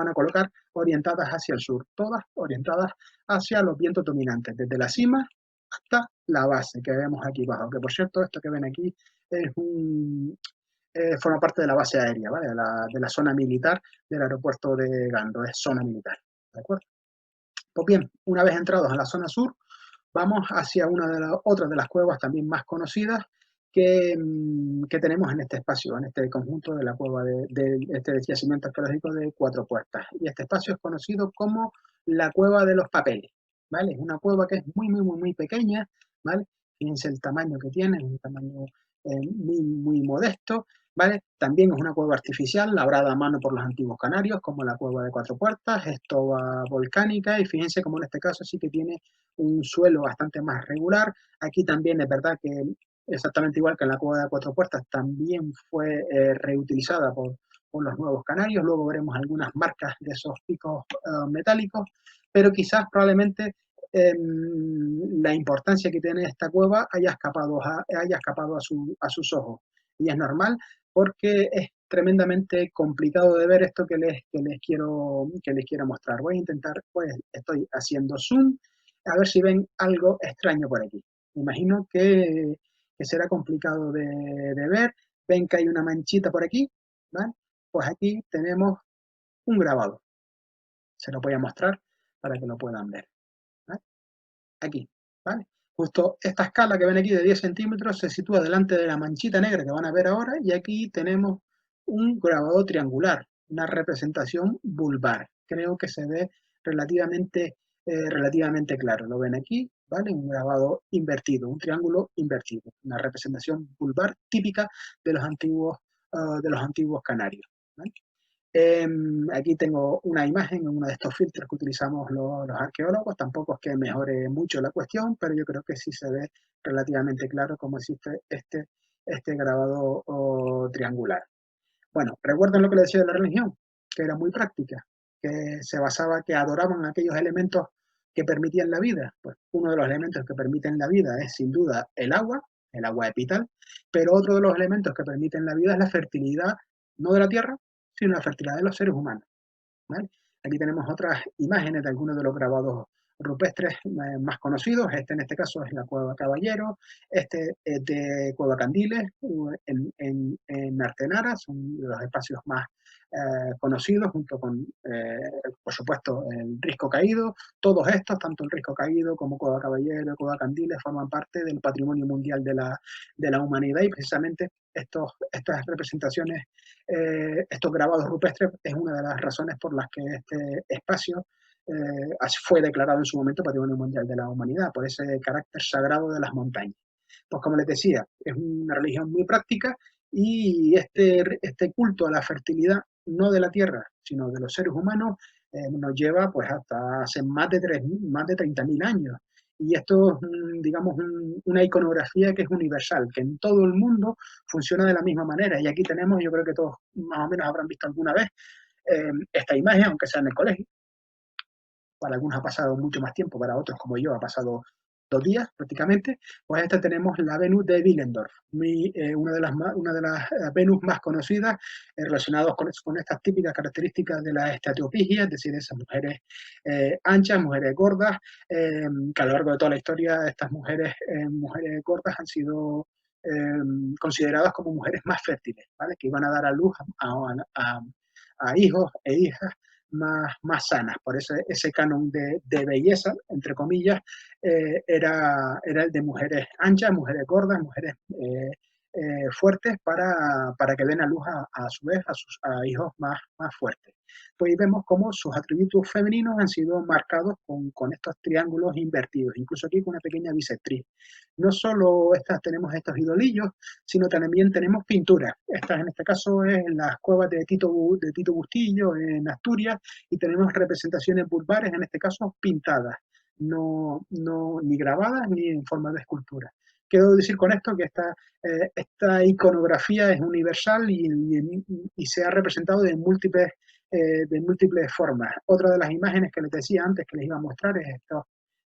a colocar orientadas hacia el sur, todas orientadas hacia los vientos dominantes, desde la cima hasta la base que vemos aquí abajo, que por cierto, esto que ven aquí es forma parte de la base aérea, ¿vale? De la zona militar del aeropuerto de Gando, es zona militar, ¿de acuerdo? Pues bien, una vez entrados en la zona sur, vamos hacia otra de las cuevas también más conocidas que tenemos en este espacio, en este conjunto de la cueva de este yacimiento arqueológico de 4 puertas. Y este espacio es conocido como la cueva de los papeles, ¿vale? Es una cueva que es muy pequeña, ¿vale? Fíjense el tamaño que tiene, es un tamaño muy modesto, ¿vale? También es una cueva artificial, labrada a mano por los antiguos canarios, como la cueva de 4 puertas, es toba volcánica, y fíjense como en este caso sí que tiene un suelo bastante más regular. Aquí también es verdad que exactamente igual que en la cueva de 4 puertas, también fue reutilizada por los nuevos canarios. Luego veremos algunas marcas de esos picos metálicos, pero quizás probablemente la importancia que tiene esta cueva haya escapado a sus ojos. Y es normal porque es tremendamente complicado de ver esto que les quiero mostrar. Voy a intentar, pues estoy haciendo zoom, a ver si ven algo extraño por aquí. Me imagino que será complicado de ver. Ven que hay una manchita por aquí, ¿vale? Pues aquí tenemos un grabado. Se lo voy a mostrar para que lo puedan ver, ¿vale? Aquí, ¿vale? Justo esta escala que ven aquí de 10 centímetros se sitúa delante de la manchita negra que van a ver ahora, y aquí tenemos un grabado triangular, una representación vulvar. Creo que se ve relativamente claro. Lo ven aquí, ¿vale? Un grabado invertido, un triángulo invertido, una representación vulvar típica de los antiguos canarios, ¿vale? Aquí tengo una imagen, uno de estos filtros que utilizamos los arqueólogos. Tampoco es que mejore mucho la cuestión, pero yo creo que sí se ve relativamente claro cómo existe este grabado triangular. Bueno, recuerden lo que les decía de la religión, que era muy práctica, que se basaba, que adoraban aquellos elementos que permitían la vida. Pues uno de los elementos que permiten la vida es sin duda el agua es vital, pero otro de los elementos que permiten la vida es la fertilidad, no de la tierra, sino la fertilidad de los seres humanos, ¿vale? Aquí tenemos otras imágenes de algunos de los grabados rupestres más conocidos. Este en este caso es la Cueva Caballero, este es de Cueva Candiles en Artenara, son los espacios más conocidos, junto con, por supuesto, el Risco Caído. Todos estos, tanto el Risco Caído como Cueva Caballero, Cueva Candiles, forman parte del patrimonio mundial de la humanidad, y precisamente estas representaciones, estos grabados rupestres, es una de las razones por las que este espacio fue declarado en su momento Patrimonio Mundial de la Humanidad, por ese carácter sagrado de las montañas. Pues como les decía, es una religión muy práctica, y este culto a la fertilidad, no de la tierra, sino de los seres humanos, nos lleva pues hasta hace más de 30.000 años. Y esto es, digamos, una iconografía que es universal, que en todo el mundo funciona de la misma manera. Y aquí tenemos, yo creo que todos más o menos habrán visto alguna vez esta imagen, aunque sea en el colegio. Para algunos ha pasado mucho más tiempo, para otros como yo ha pasado 2 días prácticamente. Pues esta tenemos la Venus de Willendorf, una de las Venus más conocidas, relacionadas con estas típicas características de la esteatiopigia, es decir, esas mujeres anchas, mujeres gordas, que a lo largo de toda la historia estas mujeres gordas han sido consideradas como mujeres más fértiles, ¿vale? Que iban a dar a luz a hijos e hijas más sanas. Por eso ese canon de belleza, entre comillas, era el de mujeres anchas, mujeres gordas, mujeres fuertes, para que den a luz a su vez a hijos más fuertes. Pues ahí vemos cómo sus atributos femeninos han sido marcados con estos triángulos invertidos, incluso aquí con una pequeña bisectriz. No solo tenemos estos idolillos, sino también tenemos pinturas. Estas en este caso es en las cuevas de Tito Bustillo, en Asturias, y tenemos representaciones vulvares, en este caso pintadas, no ni grabadas ni en forma de escultura, quiero decir con esto que esta iconografía es universal y se ha representado de múltiples formas. Otra de las imágenes que les decía antes que les iba a mostrar es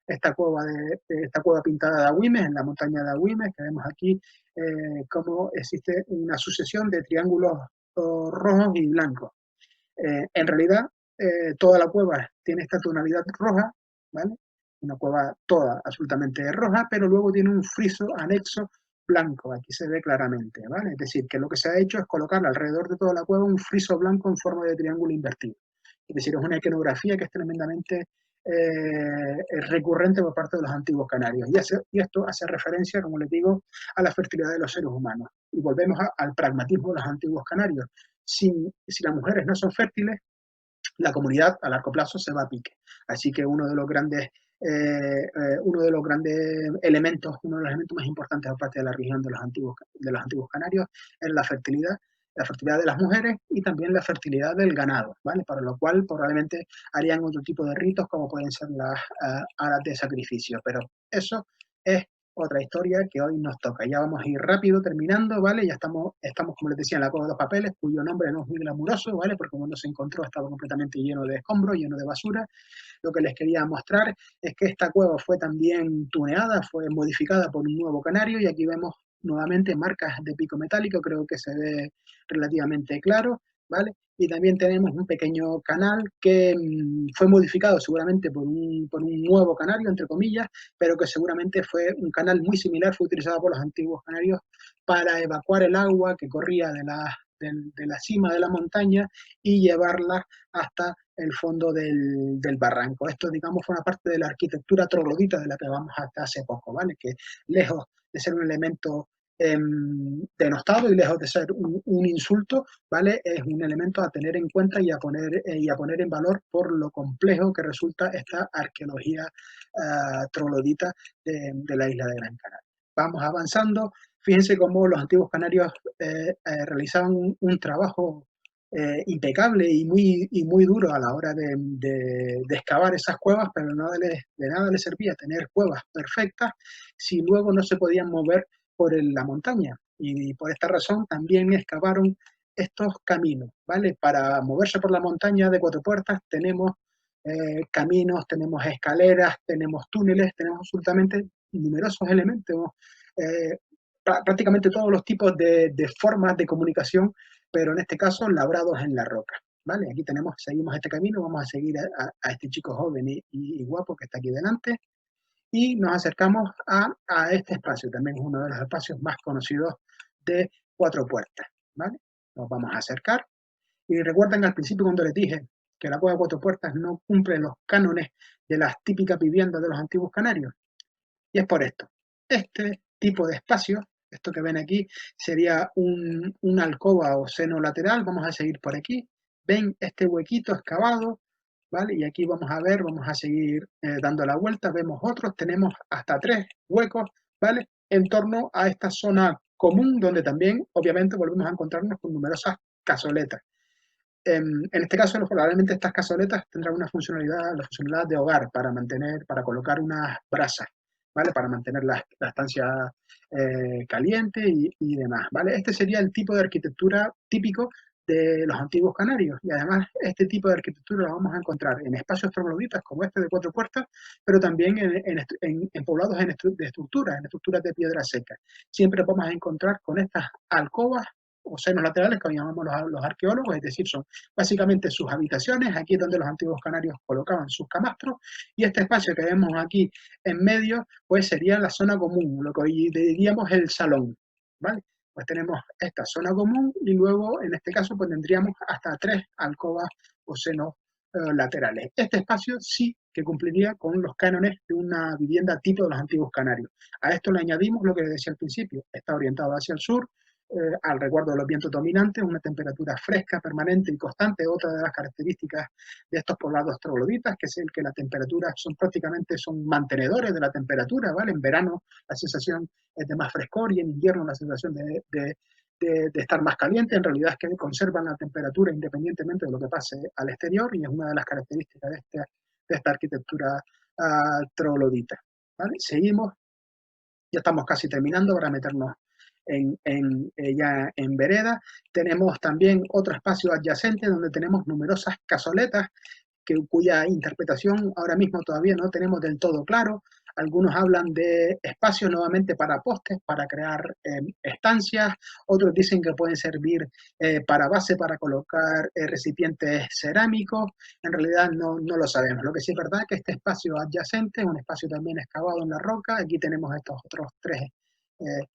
esta cueva pintada de Agüimes, en la montaña de Agüimes, que vemos aquí cómo existe una sucesión de triángulos rojos y blancos. En realidad, toda la cueva tiene esta tonalidad roja, ¿vale? Una cueva toda absolutamente roja, pero luego tiene un friso anexo blanco, aquí se ve claramente, ¿vale? Es decir, que lo que se ha hecho es colocar alrededor de toda la cueva un friso blanco en forma de triángulo invertido. Es decir, es una iconografía que es tremendamente recurrente por parte de los antiguos canarios. Y esto hace referencia, como les digo, a la fertilidad de los seres humanos. Y volvemos al pragmatismo de los antiguos canarios. Si las mujeres no son fértiles, la comunidad a largo plazo se va a pique. Así que uno de los grandes elementos, uno de los elementos más importantes aparte de la religión de los antiguos canarios es la fertilidad de las mujeres y también la fertilidad del ganado, ¿vale? Para lo cual probablemente harían otro tipo de ritos como pueden ser las aras de sacrificio, pero eso es otra historia que hoy nos toca. Ya vamos a ir rápido terminando, ¿vale? Ya estamos como les decía, en la Cueva de los Papeles, cuyo nombre no es muy glamuroso, ¿vale? Porque cuando se encontró estaba completamente lleno de escombros, lleno de basura. Lo que les quería mostrar es que esta cueva fue también tuneada, fue modificada por un nuevo canario y aquí vemos nuevamente marcas de pico metálico, creo que se ve relativamente claro, ¿vale? Y también tenemos un pequeño canal que fue modificado seguramente por un nuevo canario, entre comillas, pero que seguramente fue un canal muy similar, fue utilizado por los antiguos canarios para evacuar el agua que corría de la cima de la montaña y llevarla hasta el fondo del barranco. Esto, digamos, fue una parte de la arquitectura troglodita de la que hablamos hasta hace poco, ¿vale? Que lejos de ser un elemento denostado y lejos de ser un insulto, ¿vale? Es un elemento a tener en cuenta y a poner en valor por lo complejo que resulta esta arqueología troglodita de la isla de Gran Canaria. Vamos avanzando. Fíjense cómo los antiguos canarios realizaban un trabajo impecable y muy duro a la hora de excavar esas cuevas, pero de nada les servía tener cuevas perfectas si luego no se podían mover por la montaña. Y por esta razón también excavaron estos caminos, ¿vale? Para moverse por la montaña de Cuatro Puertas tenemos caminos, tenemos escaleras, tenemos túneles, tenemos absolutamente numerosos elementos, eh, prácticamente todos los tipos de formas de comunicación, pero en este caso labrados en la roca. ¿Vale? Aquí seguimos este camino, vamos a seguir a este chico joven y guapo que está aquí delante y nos acercamos a este espacio, también es uno de los espacios más conocidos de Cuatro Puertas. ¿Vale? Nos vamos a acercar y recuerden al principio cuando les dije que la Cueva de Cuatro Puertas no cumple los cánones de las típicas viviendas de los antiguos canarios. Y es por esto. Este tipo de espacio, esto que ven aquí, sería una alcoba o seno lateral. Vamos a seguir por aquí. Ven este huequito excavado, ¿vale? Y aquí vamos a seguir dando la vuelta. Vemos otros, tenemos hasta 3 huecos, ¿vale? En torno a esta zona común, donde también, obviamente, volvemos a encontrarnos con numerosas cazoletas. En este caso, probablemente estas cazoletas tendrán la funcionalidad de hogar para colocar unas brasas, ¿vale? Para mantener la estancia caliente y demás, ¿vale? Este sería el tipo de arquitectura típico de los antiguos canarios y además este tipo de arquitectura lo vamos a encontrar en espacios trogloditas como este de Cuatro Puertas, pero también en poblados en estructuras de piedra seca. Siempre vamos a encontrar con estas alcobas o senos laterales que llamamos los arqueólogos, es decir, son básicamente sus habitaciones, aquí es donde los antiguos canarios colocaban sus camastros, y este espacio que vemos aquí en medio, pues sería la zona común, lo que hoy diríamos el salón, ¿vale? Pues tenemos esta zona común y luego, en este caso, pues tendríamos hasta 3 alcobas o senos laterales. Este espacio sí que cumpliría con los cánones de una vivienda tipo de los antiguos canarios. A esto le añadimos lo que les decía al principio, está orientado hacia el sur, al resguardo de los vientos dominantes, una temperatura fresca, permanente y constante, otra de las características de estos poblados trogloditas, que es el que la temperatura son mantenedores de la temperatura, ¿vale? En verano la sensación es de más frescor y en invierno la sensación de estar más caliente, en realidad es que conservan la temperatura independientemente de lo que pase al exterior y es una de las características de esta arquitectura troglodita. ¿Vale? Seguimos Ya estamos casi terminando para meternos ya en vereda. Tenemos también otro espacio adyacente donde tenemos numerosas cazoletas cuya interpretación ahora mismo todavía no tenemos del todo claro. Algunos hablan de espacios nuevamente para postes, para crear estancias, otros dicen que pueden servir para base, para colocar recipientes cerámicos. En realidad no lo sabemos. Lo que sí es verdad es que este espacio adyacente es un espacio también excavado en la roca. Aquí tenemos estos otros tres eh,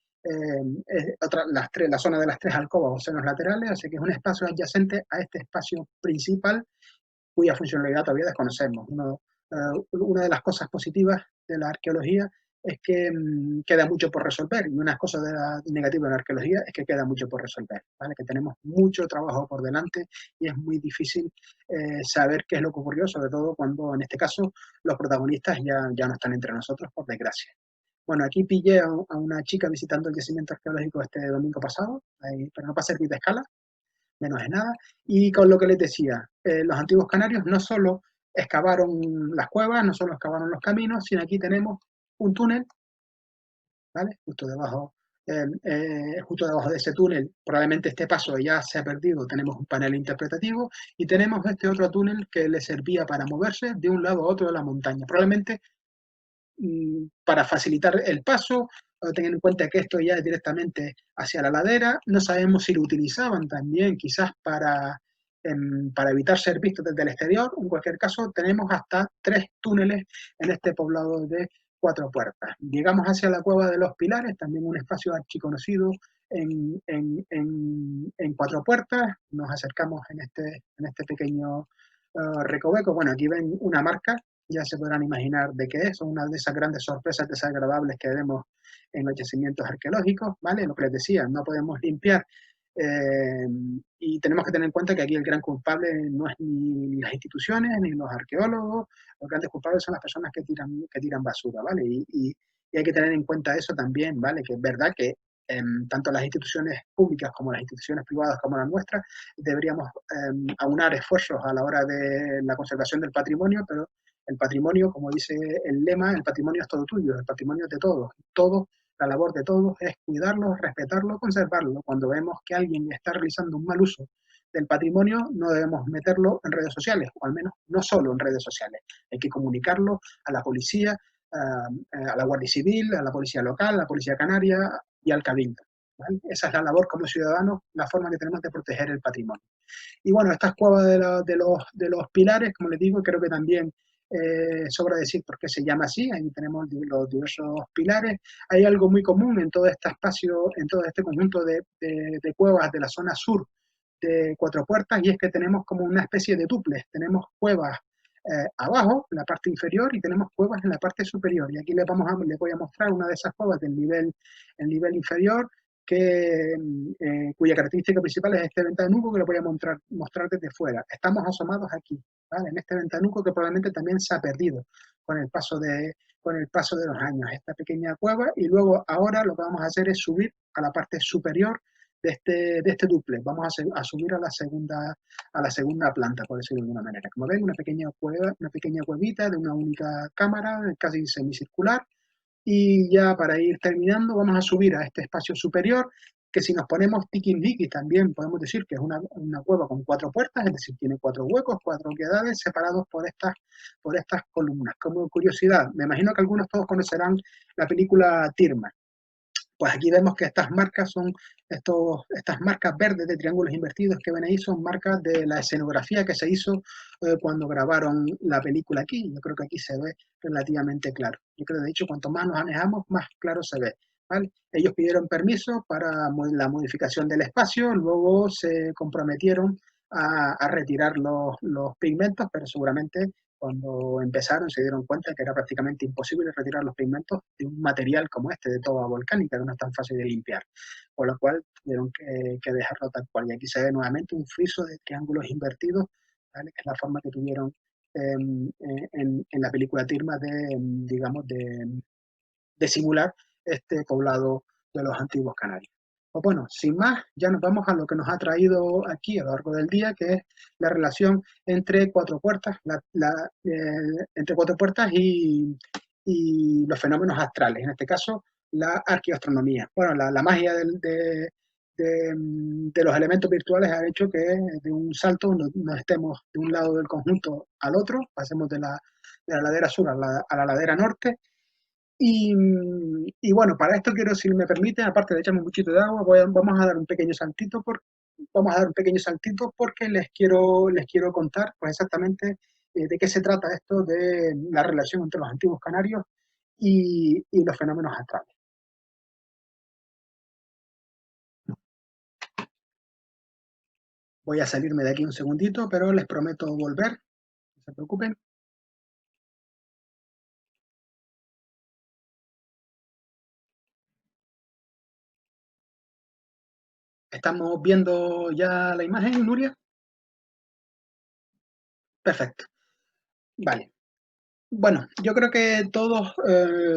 la zona de las tres alcobas o senos laterales, así que es un espacio adyacente a este espacio principal cuya funcionalidad todavía desconocemos. Una de las cosas positivas de la arqueología es que queda mucho por resolver, y una cosa negativa de la arqueología es que queda mucho por resolver, ¿vale? Que tenemos mucho trabajo por delante y es muy difícil saber qué es lo que ocurrió, sobre todo cuando en este caso los protagonistas ya no están entre nosotros, por desgracia. Bueno, aquí pillé a una chica visitando el yacimiento arqueológico este domingo pasado, pero no para servir de escala, menos de nada. Y con lo que les decía, los antiguos canarios no solo excavaron las cuevas, no solo excavaron los caminos, sino aquí tenemos un túnel, ¿vale? Justo debajo de ese túnel, probablemente este paso ya se ha perdido, tenemos un panel interpretativo y tenemos este otro túnel que le servía para moverse de un lado a otro de la montaña. Probablemente para facilitar el paso, teniendo en cuenta que esto ya es directamente hacia la ladera. No sabemos si lo utilizaban también quizás para evitar ser vistos desde el exterior. En cualquier caso, tenemos hasta 3 túneles en este poblado de Cuatro Puertas. Llegamos hacia la Cueva de los Pilares, también un espacio archiconocido en Cuatro Puertas. Nos acercamos en este pequeño recoveco. Bueno, aquí ven una marca, ya se podrán imaginar de qué es, una de esas grandes sorpresas desagradables que vemos en los yacimientos arqueológicos, ¿vale? Lo que les decía, no podemos limpiar y tenemos que tener en cuenta que aquí el gran culpable no es ni las instituciones ni los arqueólogos, los grandes culpables son las personas que tiran basura, ¿vale? Y hay que tener en cuenta eso también, ¿vale? Que es verdad que tanto las instituciones públicas como las instituciones privadas como las nuestras deberíamos aunar esfuerzos a la hora de la conservación del patrimonio, pero el patrimonio, como dice el lema, el patrimonio es todo tuyo, el patrimonio es de todos. Todo, la labor de todos es cuidarlo, respetarlo, conservarlo. Cuando vemos que alguien está realizando un mal uso del patrimonio, no debemos meterlo en redes sociales, o al menos no solo en redes sociales. Hay que comunicarlo a la policía, a la Guardia Civil, a la policía local, a la policía canaria y al cabildo. ¿Vale? Esa es la labor como ciudadanos, la forma que tenemos de proteger el patrimonio. Y bueno, estas cuevas de los pilares, como les digo, creo que también sobra decir por qué se llama así. Ahí tenemos los diversos pilares. Hay algo muy común en todo este espacio, en todo este conjunto de cuevas de la zona sur de Cuatro Puertas, y es que tenemos como una especie de duples. Tenemos cuevas abajo, en la parte inferior, y tenemos cuevas en la parte superior. Y aquí les voy a mostrar una de esas cuevas del el nivel inferior, cuya característica principal es este ventanuco que lo voy a mostrar desde fuera. Estamos asomados aquí, ¿vale? En este ventanuco que probablemente también se ha perdido con el paso de los años, esta pequeña cueva, y luego ahora lo que vamos a hacer es subir a la parte superior de este duple. Vamos a subir a la segunda planta, por decirlo de alguna manera. Como ven, una pequeña cueva, una pequeña cuevita de una única cámara, casi semicircular, y ya para ir terminando, vamos a subir a este espacio superior, que si nos ponemos tiquismiquis también podemos decir que es una cueva con 4 puertas, es decir, tiene 4 huecos, 4 oquedades separados por estas columnas. Como curiosidad, me imagino que algunos todos conocerán la película Tirma. Pues aquí vemos que estas marcas estas marcas verdes de triángulos invertidos que ven ahí son marcas de la escenografía que se hizo cuando grabaron la película aquí. Yo creo que aquí se ve relativamente claro. Yo creo, de hecho, cuanto más nos alejamos, más claro se ve. ¿Vale? Ellos pidieron permiso para la modificación del espacio, luego se comprometieron a retirar los pigmentos, pero seguramente cuando empezaron se dieron cuenta que era prácticamente imposible retirar los pigmentos de un material como este, de toba volcánica, que no es tan fácil de limpiar. Por lo cual tuvieron que dejarlo tal cual. Y aquí se ve nuevamente un friso de triángulos invertidos, ¿vale? Que es la forma que tuvieron en la película Tirma digamos, de simular este poblado de los antiguos canarios. Pues bueno, sin más, ya nos vamos a lo que nos ha traído aquí a lo largo del día, que es la relación entre Cuatro Puertas, entre Cuatro Puertas y los fenómenos astrales. En este caso, la arqueoastronomía. Bueno, la magia de los elementos virtuales ha hecho que de un salto no estemos de un lado del conjunto al otro, pasemos de la ladera sur a la ladera norte. Y bueno, para esto quiero, si me permiten, aparte de echarme un muchito de agua, vamos a dar un pequeño saltito vamos a dar un pequeño saltito porque les quiero contar pues exactamente de qué se trata esto de la relación entre los antiguos canarios y los fenómenos astrales. Voy a salirme de aquí un segundito, pero les prometo volver, no se preocupen. ¿Estamos viendo ya la imagen, Nuria? Perfecto. Vale. Bueno, yo creo que todos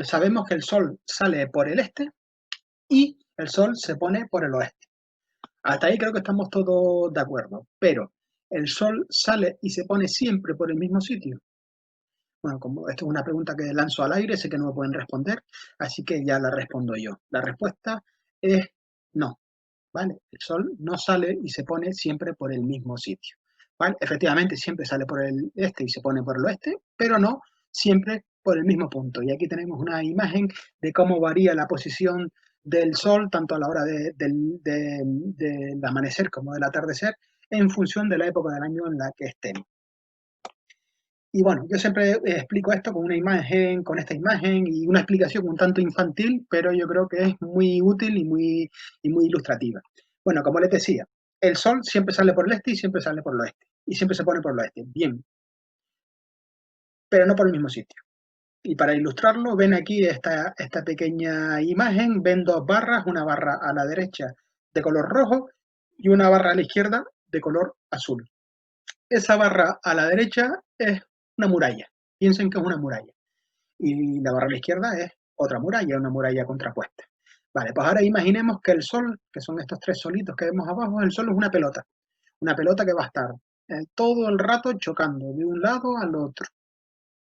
sabemos que el Sol sale por el este y el Sol se pone por el oeste. Hasta ahí creo que estamos todos de acuerdo, pero ¿el Sol sale y se pone siempre por el mismo sitio? Bueno, como esto es una pregunta que lanzo al aire, sé que no me pueden responder, así que ya la respondo yo. La respuesta es no, ¿vale? El Sol no sale y se pone siempre por el mismo sitio, ¿vale? Efectivamente, siempre sale por el este y se pone por el oeste, pero no siempre por el mismo punto. Y aquí tenemos una imagen de cómo varía la posición del Sol, tanto a la hora del amanecer como del atardecer, en función de la época del año en la que estemos. Y bueno, yo siempre explico esto con una imagen, con esta imagen y una explicación un tanto infantil, pero yo creo que es muy útil y muy ilustrativa. Bueno, como les decía, el Sol siempre sale por el este y siempre sale por el oeste. Y siempre se pone por el oeste. Bien, pero no por el mismo sitio. Y para ilustrarlo, ven aquí esta pequeña imagen, ven dos barras, una barra a la derecha de color rojo y una barra a la izquierda de color azul. Esa barra a la derecha es una muralla. Piensen que es una muralla. Y la barra a la izquierda es otra muralla, una muralla contrapuesta. Vale, pues ahora imaginemos que el Sol, que son estos tres solitos que vemos abajo, el Sol es una pelota que va a estar todo el rato chocando de un lado al otro,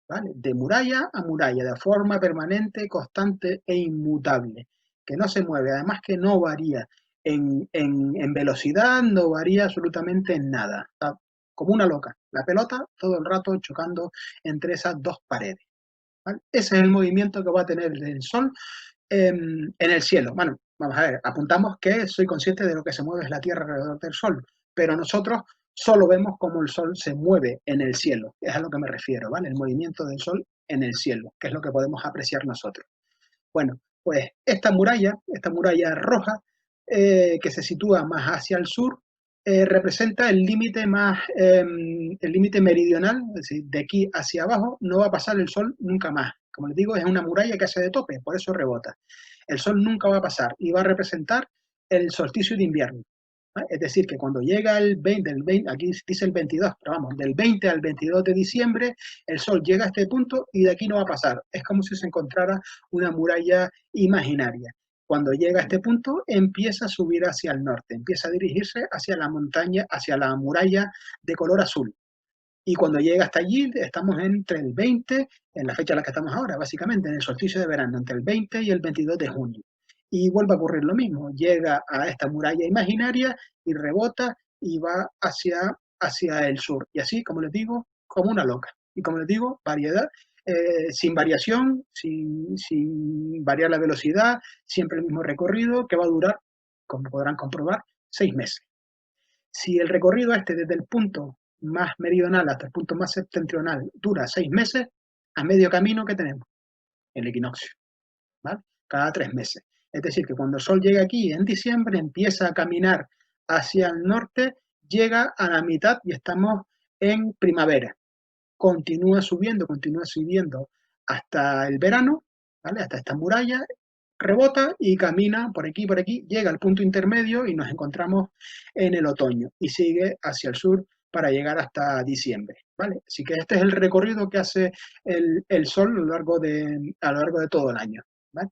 ¿vale? De muralla a muralla, de forma permanente, constante e inmutable, que no se mueve, además que no varía en velocidad, no varía absolutamente en nada, está como una loca, la pelota todo el rato chocando entre esas dos paredes. ¿Vale? Ese es el movimiento que va a tener el Sol en el cielo. Bueno, vamos a ver, apuntamos que soy consciente de lo que se mueve es la Tierra alrededor del Sol, pero nosotros solo vemos cómo el Sol se mueve en el cielo, es a lo que me refiero, ¿vale? El movimiento del Sol en el cielo, que es lo que podemos apreciar nosotros. Bueno, pues esta muralla roja, que se sitúa más hacia el sur, representa el límite meridional, es decir, de aquí hacia abajo no va a pasar el sol nunca más. Como les digo, es una muralla que hace de tope, por eso rebota. El sol nunca va a pasar y va a representar el solsticio de invierno. ¿Vale? Es decir, que cuando llega el 20, aquí dice el 22, pero vamos, del 20 al 22 de diciembre, el sol llega a este punto y de aquí no va a pasar. Es como si se encontrara una muralla imaginaria. Cuando llega a este punto, empieza a subir hacia el norte, empieza a dirigirse hacia la montaña, hacia la muralla de color azul. Y cuando llega hasta allí, estamos entre el 20, en la fecha en la que estamos ahora, básicamente, en el solsticio de verano, entre el 20 y el 22 de junio. Y vuelve a ocurrir lo mismo, llega a esta muralla imaginaria y rebota y va hacia el sur. Y así, como les digo, como una loca. Y como les digo, variedad, sin variación, sin variar la velocidad, siempre el mismo recorrido que va a durar, como podrán comprobar, 6 meses. Si el recorrido este desde el punto más meridional hasta el punto más septentrional dura 6 meses, a medio camino, ¿qué tenemos? El equinoccio, ¿vale? Cada 3 meses. Es decir, que cuando el Sol llega aquí en diciembre, empieza a caminar hacia el norte, llega a la mitad y estamos en primavera. Continúa subiendo hasta el verano, ¿vale? Hasta esta muralla, rebota y camina por aquí, llega al punto intermedio y nos encontramos en el otoño y sigue hacia el sur para llegar hasta diciembre, ¿vale? Así que este es el recorrido que hace el Sol a lo largo de todo el año, ¿vale?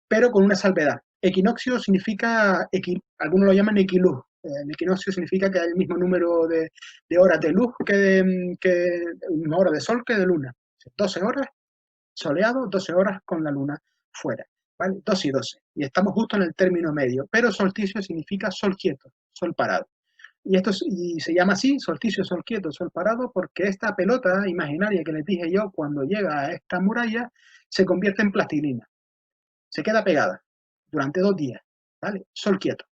Pero con una salvedad. Equinoccio significa, algunos lo llaman equiluz. El equinoccio significa que hay el mismo número de horas de luz que una hora de sol que de luna. 12 horas soleado, 12 horas con la luna fuera. ¿vale? 2 y 12. Y estamos justo en el término medio. Pero solsticio significa sol quieto, sol parado. Y se llama así, solsticio, sol quieto, sol parado, porque esta pelota imaginaria que les dije yo, cuando llega a esta muralla, se convierte en plastilina. Se queda pegada durante 2 días, ¿vale? Sol quieto.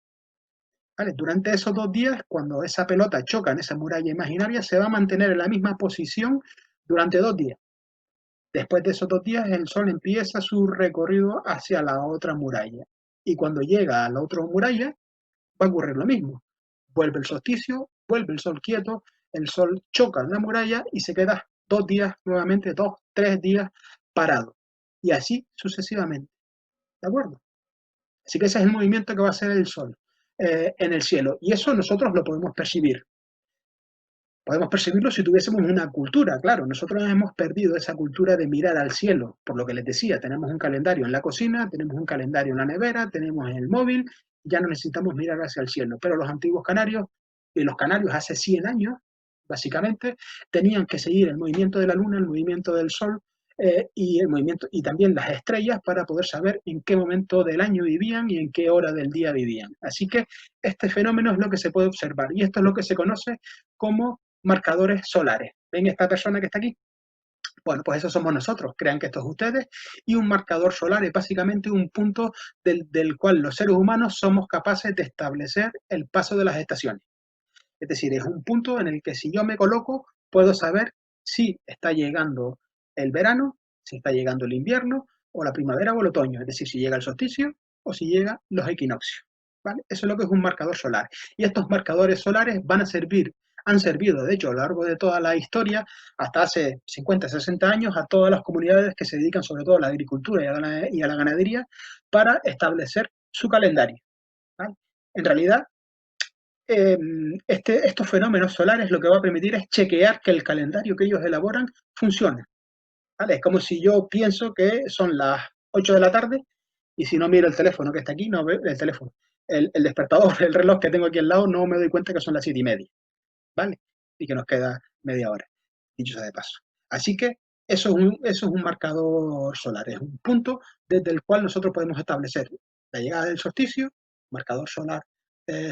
¿Vale? Durante esos 2 días, cuando esa pelota choca en esa muralla imaginaria, se va a mantener en la misma posición durante 2 días. Después de esos 2 días, el Sol empieza su recorrido hacia la otra muralla. Y cuando llega a la otra muralla, va a ocurrir lo mismo. Vuelve el solsticio, vuelve el Sol quieto, el Sol choca en la muralla y se queda 2 días, nuevamente 2, 3 días parado. Y así sucesivamente. ¿De acuerdo? Así que ese es el movimiento que va a hacer el Sol en el cielo. Y eso nosotros lo podemos percibir. Podemos percibirlo si tuviésemos una cultura, claro. Nosotros hemos perdido esa cultura de mirar al cielo, por lo que les decía, tenemos un calendario en la cocina, tenemos un calendario en la nevera, tenemos en el móvil, ya no necesitamos mirar hacia el cielo. Pero los antiguos canarios, y los canarios hace 100 años, básicamente, tenían que seguir el movimiento de la luna, el movimiento del sol y el movimiento y también las estrellas para poder saber en qué momento del año vivían y en qué hora del día vivían. Así que este fenómeno es lo que se puede observar y esto es lo que se conoce como marcadores solares. ¿Ven esta persona que está aquí? Bueno, pues eso somos nosotros, crean que esto es ustedes, y un marcador solar es básicamente un punto del cual los seres humanos somos capaces de establecer el paso de las estaciones. Es decir, es un punto en el que si yo me coloco, puedo saber si está llegando el verano, si está llegando el invierno, o la primavera o el otoño, es decir, si llega el solsticio o si llegan los equinoccios. ¿Vale? Eso es lo que es un marcador solar. Y estos marcadores solares van a servir, han servido, de hecho, a lo largo de toda la historia, hasta hace 50, 60 años, a todas las comunidades que se dedican sobre todo a la agricultura y a la ganadería para establecer su calendario. ¿Vale? En realidad, estos fenómenos solares lo que va a permitir es chequear que el calendario que ellos elaboran funcione. ¿Vale? Es como si yo pienso que son las 8 de la tarde y si no miro el teléfono que está aquí, no veo el teléfono, el despertador, el reloj que tengo aquí al lado, no me doy cuenta que son las 7:30, ¿vale? Y que nos queda media hora, dicho sea de paso. Así que eso es un marcador solar, es un punto desde el cual nosotros podemos establecer la llegada del solsticio, marcador solar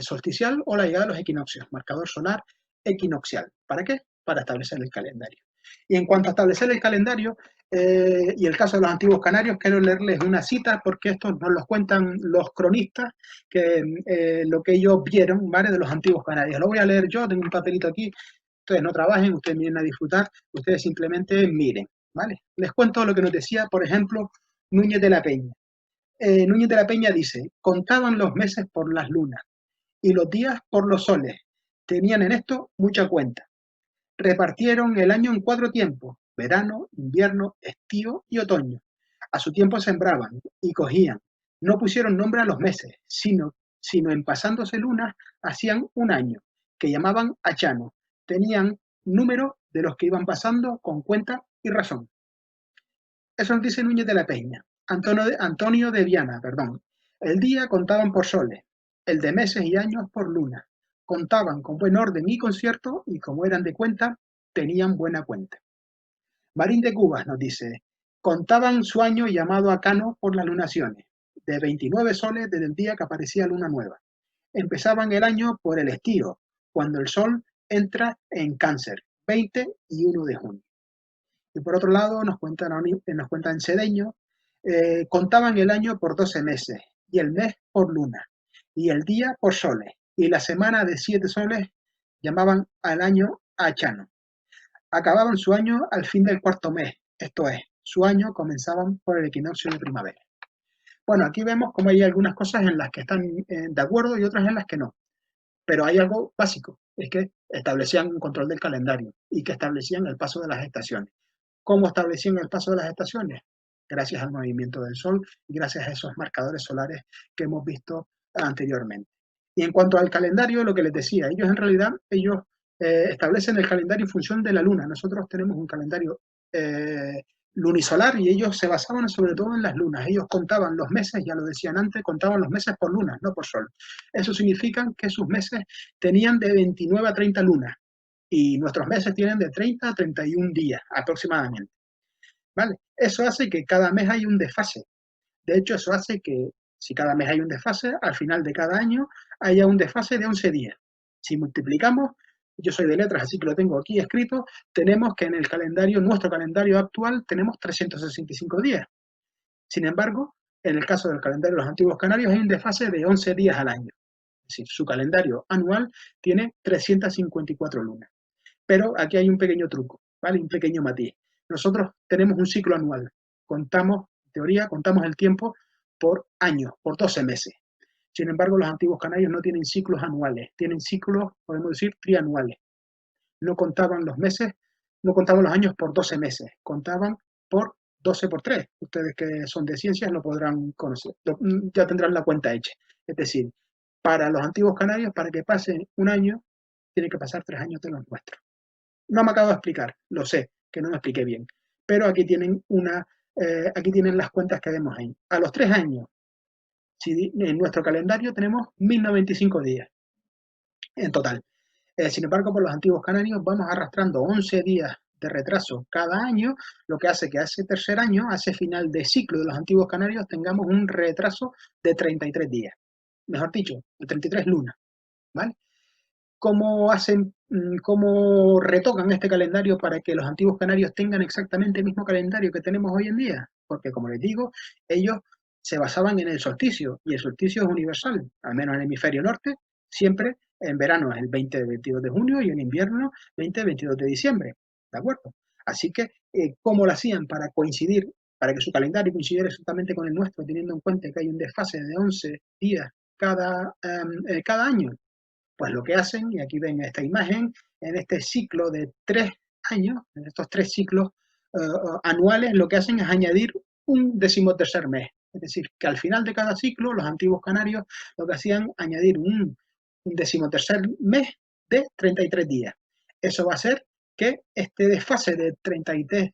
solsticial, o la llegada de los equinoccios, marcador solar equinoccial. ¿Para qué? Para establecer el calendario. Y en cuanto a establecer el calendario, y el caso de los antiguos canarios, quiero leerles una cita porque esto nos lo cuentan los cronistas, que lo que ellos vieron, ¿vale? De los antiguos canarios. Lo voy a leer yo, tengo un papelito aquí, ustedes no trabajen, ustedes vienen a disfrutar, ustedes simplemente miren, ¿vale? Les cuento lo que nos decía, por ejemplo, Núñez de la Peña. Núñez de la Peña dice, contaban los meses por las lunas y los días por los soles. Tenían en esto mucha cuenta. Repartieron el año en 4 tiempos: verano, invierno, estío y otoño. A su tiempo sembraban y cogían. No pusieron nombre a los meses, sino en pasándose lunas hacían un año, que llamaban achano. Tenían número de los que iban pasando con cuenta y razón. Eso nos dice Núñez de la Peña. Antonio de Viana, perdón. El día contaban por soles, el de meses y años por luna. Contaban con buen orden y concierto y como eran de cuenta, tenían buena cuenta. Marín de Cubas nos dice, contaban su año llamado Acano por las lunaciones, de 29 soles desde el día que aparecía luna nueva. Empezaban el año por el estío, cuando el sol entra en Cáncer, 20 y 1 de junio. Y por otro lado, nos cuentan Cedeño, contaban el año por 12 meses, y el mes por luna, y el día por soles, y la semana de 7 soles llamaban al año Achano. Acababan su año al fin del cuarto mes, esto es, su año comenzaban por el equinoccio de primavera. Bueno, aquí vemos como hay algunas cosas en las que están de acuerdo y otras en las que no. Pero hay algo básico, es que establecían un control del calendario y que establecían el paso de las estaciones. ¿Cómo establecían el paso de las estaciones? Gracias al movimiento del Sol y gracias a esos marcadores solares que hemos visto anteriormente. Y en cuanto al calendario, lo que les decía, ellos establecen el calendario en función de la luna. Nosotros tenemos un calendario lunisolar y ellos se basaban sobre todo en las lunas. Ellos contaban los meses, ya lo decían antes, contaban los meses por lunas, no por sol. Eso significa que sus meses tenían de 29 a 30 lunas y nuestros meses tienen de 30 a 31 días aproximadamente. ¿Vale? Eso hace que cada mes hay un desfase. De hecho, eso hace que si cada mes hay un desfase, al final de cada año haya un desfase de 11 días. Si multiplicamos, yo soy de letras, así que lo tengo aquí escrito, tenemos que en el calendario, nuestro calendario actual, tenemos 365 días. Sin embargo, en el caso del calendario de los antiguos canarios hay un desfase de 11 días al año. Es decir, su calendario anual tiene 354 lunas. Pero aquí hay un pequeño truco, ¿vale? Un pequeño matiz. Nosotros tenemos un ciclo anual. Contamos, en teoría, contamos el tiempo por años, por 12 meses. Sin embargo, los antiguos canarios no tienen ciclos anuales, tienen ciclos, podemos decir, trianuales. No contaban los meses, no contaban los años por 12 meses, contaban por 12 por 3. Ustedes que son de ciencias lo podrán conocer, ya tendrán la cuenta hecha. Es decir, para los antiguos canarios, para que pasen un año, tiene que pasar 3 años de los nuestros. No me acabo de explicar, lo sé, que no me expliqué bien, pero aquí tienen aquí tienen las cuentas que vemos ahí. A los 3 años, si en nuestro calendario tenemos 1095 días en total. Sin embargo, por los antiguos canarios vamos arrastrando 11 días de retraso cada año, lo que hace que a ese tercer año, a ese final de ciclo de los antiguos canarios, tengamos un retraso de 33 días. Mejor dicho, de 33 lunas, ¿vale? ¿Cómo retocan este calendario para que los antiguos canarios tengan exactamente el mismo calendario que tenemos hoy en día? Porque, como les digo, ellos se basaban en el solsticio, y el solsticio es universal, al menos en el hemisferio norte, siempre en verano es el 20-22 de junio y en invierno 20-22 de diciembre, ¿de acuerdo? Así que, ¿cómo lo hacían para coincidir, para que su calendario coincidiera exactamente con el nuestro, teniendo en cuenta que hay un desfase de 11 días cada año? Pues lo que hacen, y aquí ven esta imagen, en este ciclo de 3 años, en estos 3 ciclos anuales, lo que hacen es añadir un decimotercer mes. Es decir, que al final de cada ciclo, los antiguos canarios lo que hacían añadir un decimotercer mes de 33 días. Eso va a hacer que este desfase de 33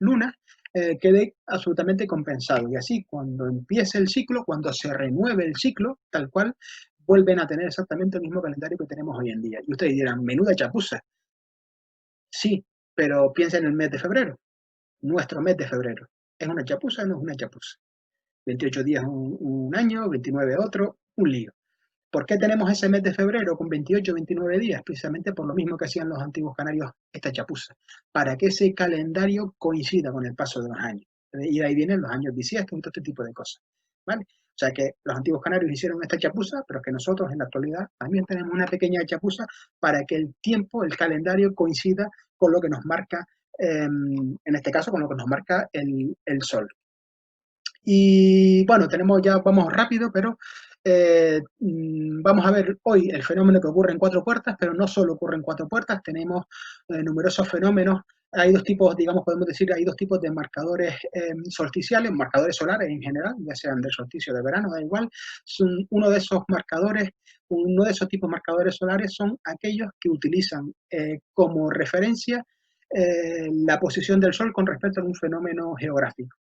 lunas quede absolutamente compensado. Y así, cuando empiece el ciclo, cuando se renueve el ciclo, tal cual, vuelven a tener exactamente el mismo calendario que tenemos hoy en día. Y ustedes dirán, menuda chapuza. Sí, pero piensa en el mes de febrero, nuestro mes de febrero. ¿Es una chapuza o no es una chapuza? 28 días un año, 29 otro, un lío. ¿Por qué tenemos ese mes de febrero con 28, 29 días? Precisamente por lo mismo que hacían los antiguos canarios esta chapuza, para que ese calendario coincida con el paso de los años. Y de ahí vienen los años bisiestos y todo este tipo de cosas. ¿Vale? O sea que los antiguos canarios hicieron esta chapuza, pero que nosotros en la actualidad también tenemos una pequeña chapuza para que el tiempo, el calendario coincida con lo que nos marca, en este caso, con lo que nos marca el sol. Y bueno, ya vamos rápido, pero vamos a ver hoy el fenómeno que ocurre en cuatro puertas, pero no solo ocurre en cuatro puertas, tenemos numerosos fenómenos. Hay dos tipos, digamos, podemos decir, hay dos tipos de marcadores solsticiales, marcadores solares en general, ya sean del solsticio o de verano, da igual. Uno de esos marcadores, uno de esos tipos de marcadores solares son aquellos que utilizan como referencia la posición del Sol con respecto a un fenómeno geográfico.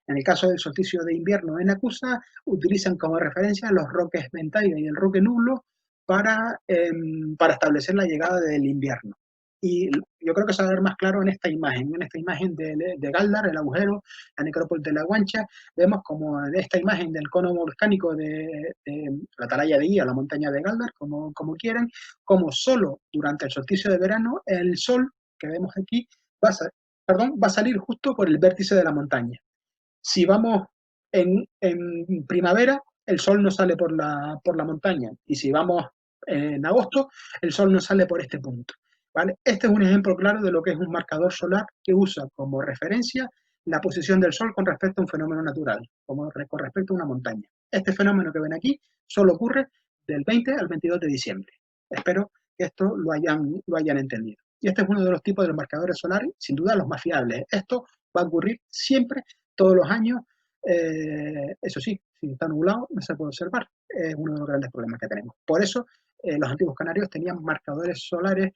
En el caso del solsticio de invierno en Acusa, utilizan como referencia los roques Ventaina y el roque Nublo para establecer la llegada del invierno. Y yo creo que se va a ver más claro en esta imagen de Galdar, el agujero, la necrópolis de la Guancha. Vemos como en esta imagen del cono volcánico de la atalaya de Ía, la montaña de Galdar, como quieran, como solo durante el solsticio de verano el sol que vemos aquí va a salir justo por el vértice de la montaña. Si vamos en primavera, el sol no sale por la montaña. Y si vamos en agosto, el sol no sale por este punto. ¿Vale? Este es un ejemplo claro de lo que es un marcador solar que usa como referencia la posición del sol con respecto a un fenómeno natural, con respecto a una montaña. Este fenómeno que ven aquí solo ocurre del 20 al 22 de diciembre. Espero que esto lo hayan entendido. Y este es uno de los tipos de marcadores solares, sin duda los más fiables. Esto va a ocurrir siempre, todos los años. Eso sí, si está nublado no se puede observar. Es uno de los grandes problemas que tenemos. Por eso los antiguos canarios tenían marcadores solares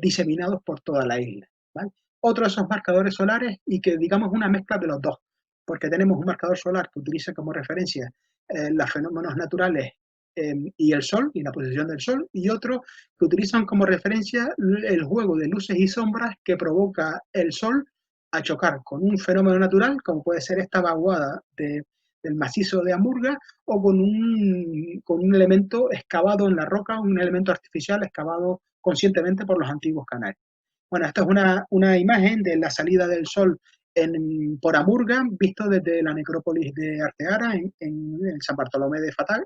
diseminados por toda la isla. ¿Vale? Otro de esos marcadores solares, y que digamos una mezcla de los dos, porque tenemos un marcador solar que utiliza como referencia los fenómenos naturales y el sol, y la posición del sol, y otro que utilizan como referencia el juego de luces y sombras que provoca el sol a chocar con un fenómeno natural, como puede ser esta vaguada del macizo de Amurga, o con un elemento excavado en la roca, un elemento artificial excavado conscientemente por los antiguos canarios. Bueno, esta es una imagen de la salida del sol por Amurga, visto desde la necrópolis de Arteara, en San Bartolomé de Fataga,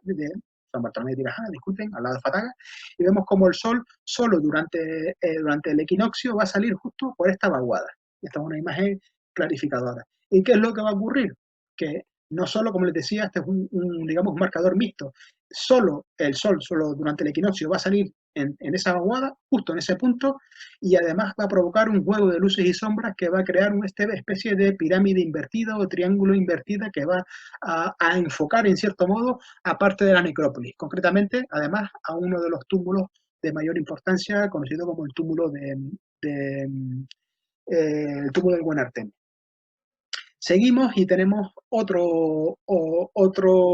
San Bartolomé de Tirajana, disculpen, al lado de Fataga, y vemos como el sol solo durante el equinoccio va a salir justo por esta vaguada. Esta es una imagen clarificadora. ¿Y qué es lo que va a ocurrir? Que no solo, como les decía, este es digamos, un marcador mixto, solo el sol, solo durante el equinoccio va a salir en esa vaguada, justo en ese punto, y además va a provocar un juego de luces y sombras que va a crear una especie de pirámide invertida o triángulo invertida que va a enfocar en cierto modo a parte de la necrópolis, concretamente además a uno de los túmulos de mayor importancia conocido como el túmulo el túmulo del Buen Artemio. Seguimos y tenemos otro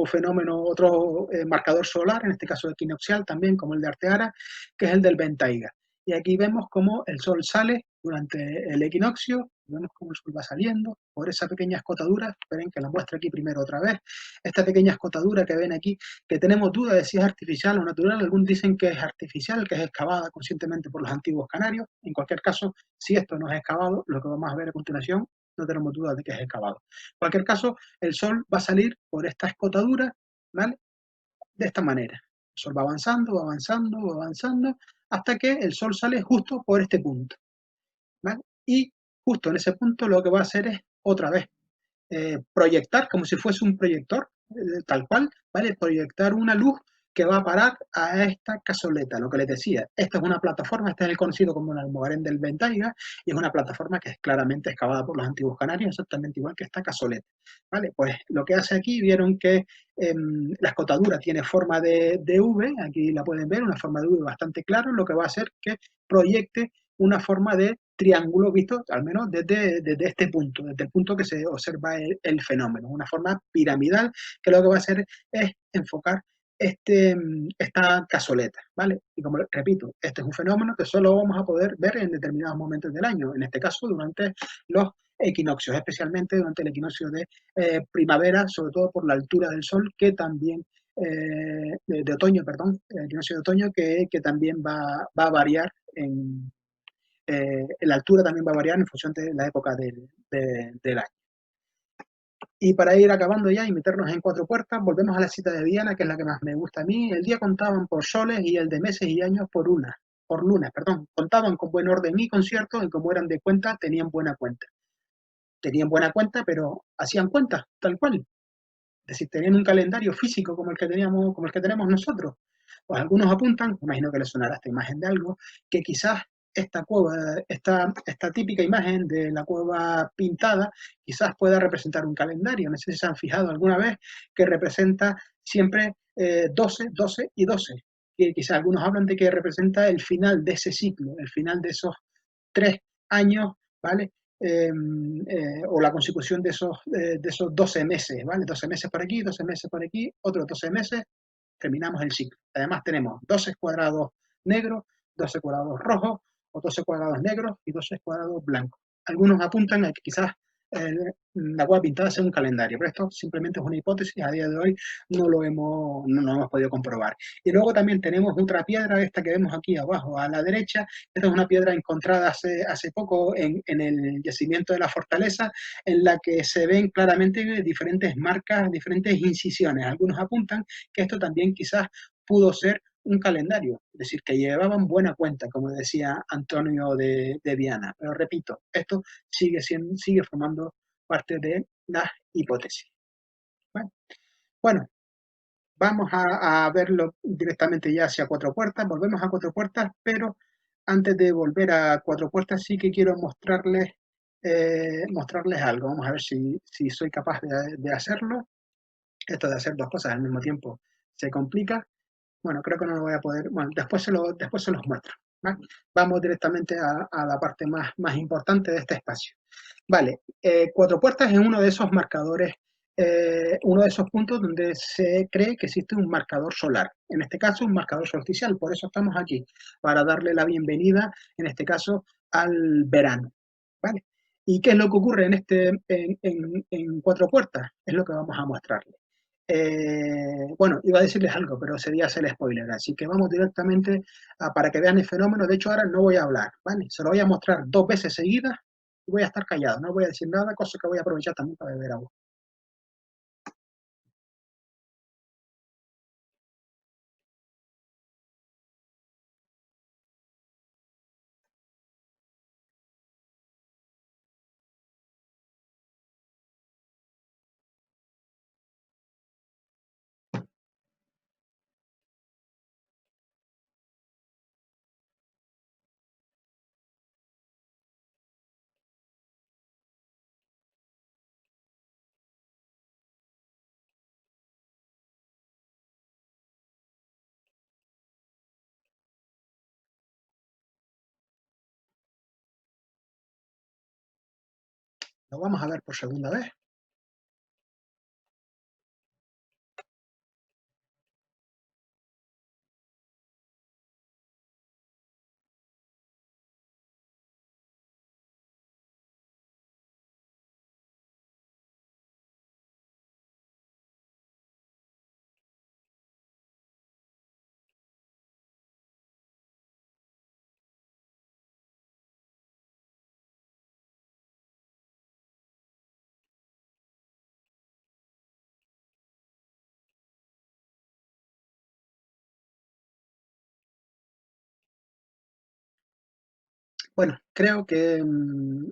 fenómeno, otro marcador solar, en este caso equinoccial también, como el de Arteara, que es el del Ventaiga. Y aquí vemos cómo el sol sale durante el equinoccio, vemos cómo el sol va saliendo por esa pequeña escotadura, esperen que la muestre aquí primero otra vez, esta pequeña escotadura que ven aquí, que tenemos duda de si es artificial o natural, algunos dicen que es artificial, que es excavada conscientemente por los antiguos canarios, en cualquier caso, si esto no es excavado, lo que vamos a ver a continuación no tenemos dudas de que es excavado. En cualquier caso, el sol va a salir por esta escotadura, ¿vale? De esta manera. El sol va avanzando, va avanzando, va avanzando, hasta que el sol sale justo por este punto, ¿vale? Y justo en ese punto lo que va a hacer es otra vez proyectar, como si fuese un proyector, tal cual, ¿vale? Proyectar una luz que va a parar a esta cazoleta, lo que les decía. Esta es una plataforma, este es el conocido como el Almogarén del Ventaiga, y es una plataforma que es claramente excavada por los antiguos canarios, exactamente igual que esta cazoleta, ¿vale? Pues lo que hace aquí, vieron que la escotadura tiene forma de V, aquí la pueden ver, una forma de V bastante clara, lo que va a hacer que proyecte una forma de triángulo visto al menos desde este punto, desde el punto que se observa el fenómeno, una forma piramidal que lo que va a hacer es enfocar esta cazoleta, ¿vale? Y como repito, este es un fenómeno que solo vamos a poder ver en determinados momentos del año, en este caso durante los equinoccios, especialmente durante el equinoccio de primavera, sobre todo por la altura del sol, que también de otoño, perdón, el equinoccio de otoño, que también va a variar la altura también va a variar en función de la época del año. Y para ir acabando ya y meternos en cuatro puertas, volvemos a la cita de Viana, que es la que más me gusta a mí. El día contaban por soles y el de meses y años por lunas, perdón. Contaban con buen orden y concierto, y como eran de cuenta, tenían buena cuenta. Tenían buena cuenta, pero hacían cuentas, tal cual. Es decir, tenían un calendario físico como el que teníamos, como el que tenemos nosotros. Pues algunos apuntan, imagino que les sonará esta imagen de algo, que quizás esta cueva, esta típica imagen de la cueva pintada, quizás pueda representar un calendario. No sé si se han fijado alguna vez que representa siempre 12, 12 y 12. Que quizás algunos hablan de que representa el final de ese ciclo, el final de esos 3 años, ¿vale? O la consecución de esos 12 meses, ¿vale? 12 meses por aquí, 12 meses por aquí, otros 12 meses, terminamos el ciclo. Además tenemos 12 cuadrados negros, 12 cuadrados rojos, o 12 cuadrados negros y 12 cuadrados blancos. Algunos apuntan a que quizás la cueva pintada sea un calendario, pero esto simplemente es una hipótesis, a día de hoy no lo hemos podido comprobar. Y luego también tenemos otra piedra, esta que vemos aquí abajo a la derecha. Esta es una piedra encontrada hace poco en el yacimiento de la fortaleza, en la que se ven claramente diferentes marcas, diferentes incisiones. Algunos apuntan que esto también quizás pudo ser un calendario, es decir, que llevaban buena cuenta, como decía Antonio de Viana. Pero repito, esto sigue formando parte de las hipótesis. Bueno, vamos a verlo directamente ya hacia Cuatro Puertas, volvemos a Cuatro Puertas, pero antes de volver a Cuatro Puertas sí que quiero mostrarles algo. Vamos a ver si soy capaz de hacerlo. Esto de hacer dos cosas al mismo tiempo se complica. Bueno, creo que no lo voy a poder. Bueno, después se los muestro, ¿vale? Vamos directamente a la parte más importante de este espacio. Vale, Cuatro Puertas es uno de esos marcadores, uno de esos puntos donde se cree que existe un marcador solar. En este caso, un marcador solsticial. Por eso estamos aquí, para darle la bienvenida, en este caso, al verano. ¿Vale? ¿Y qué es lo que ocurre en Cuatro Puertas? Es lo que vamos a mostrarles. Bueno, iba a decirles algo, pero sería hacer spoiler, así que vamos directamente para que vean el fenómeno. De hecho, ahora no voy a hablar, ¿vale? Se lo voy a mostrar 2 veces seguidas y voy a estar callado, no voy a decir nada, cosa que voy a aprovechar también para beber agua. Lo vamos a ver por segunda vez. Bueno, creo que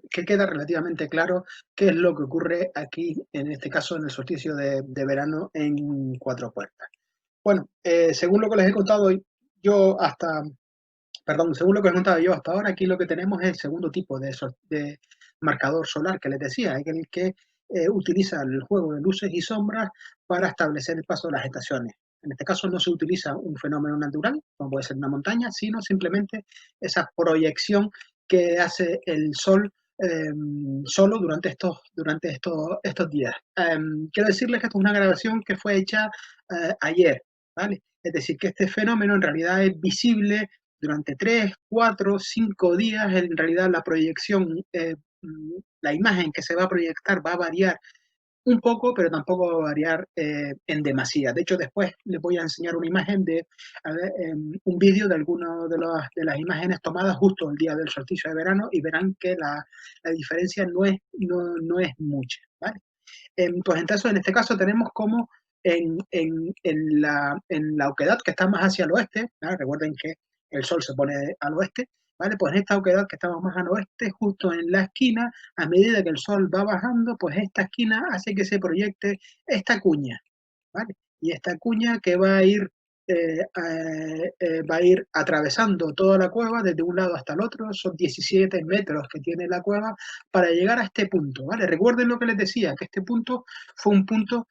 queda relativamente claro qué es lo que ocurre aquí, en este caso, en el solsticio de verano en Cuatro Puertas. Bueno, según lo que les he contado yo hasta, perdón, según lo que he contado yo hasta ahora, aquí lo que tenemos es el segundo tipo de marcador solar que les decía, es el que utiliza el juego de luces y sombras para establecer el paso de las estaciones. En este caso no se utiliza un fenómeno natural, como puede ser una montaña, sino simplemente esa proyección que hace el Sol solo estos días. Quiero decirles que esto es una grabación que fue hecha ayer, ¿vale? Es decir, que este fenómeno en realidad es visible durante 3, 4, 5 días. En realidad la proyección, la imagen que se va a proyectar va a variar un poco, pero tampoco va a variar en demasía. De hecho, después les voy a enseñar una imagen un vídeo de algunas de las imágenes tomadas justo el día del solsticio de verano y verán que la diferencia no es mucha, ¿vale? Pues entonces, en este caso tenemos como en la oquedad que está más hacia el oeste, ¿vale? Recuerden que el sol se pone al oeste, ¿vale? Pues en esta oquedad que estamos más al oeste, justo en la esquina, a medida que el sol va bajando, pues esta esquina hace que se proyecte esta cuña, ¿vale? Y esta cuña que va a ir atravesando toda la cueva desde un lado hasta el otro, son 17 metros que tiene la cueva para llegar a este punto, ¿vale? Recuerden lo que les decía, que este punto fue un punto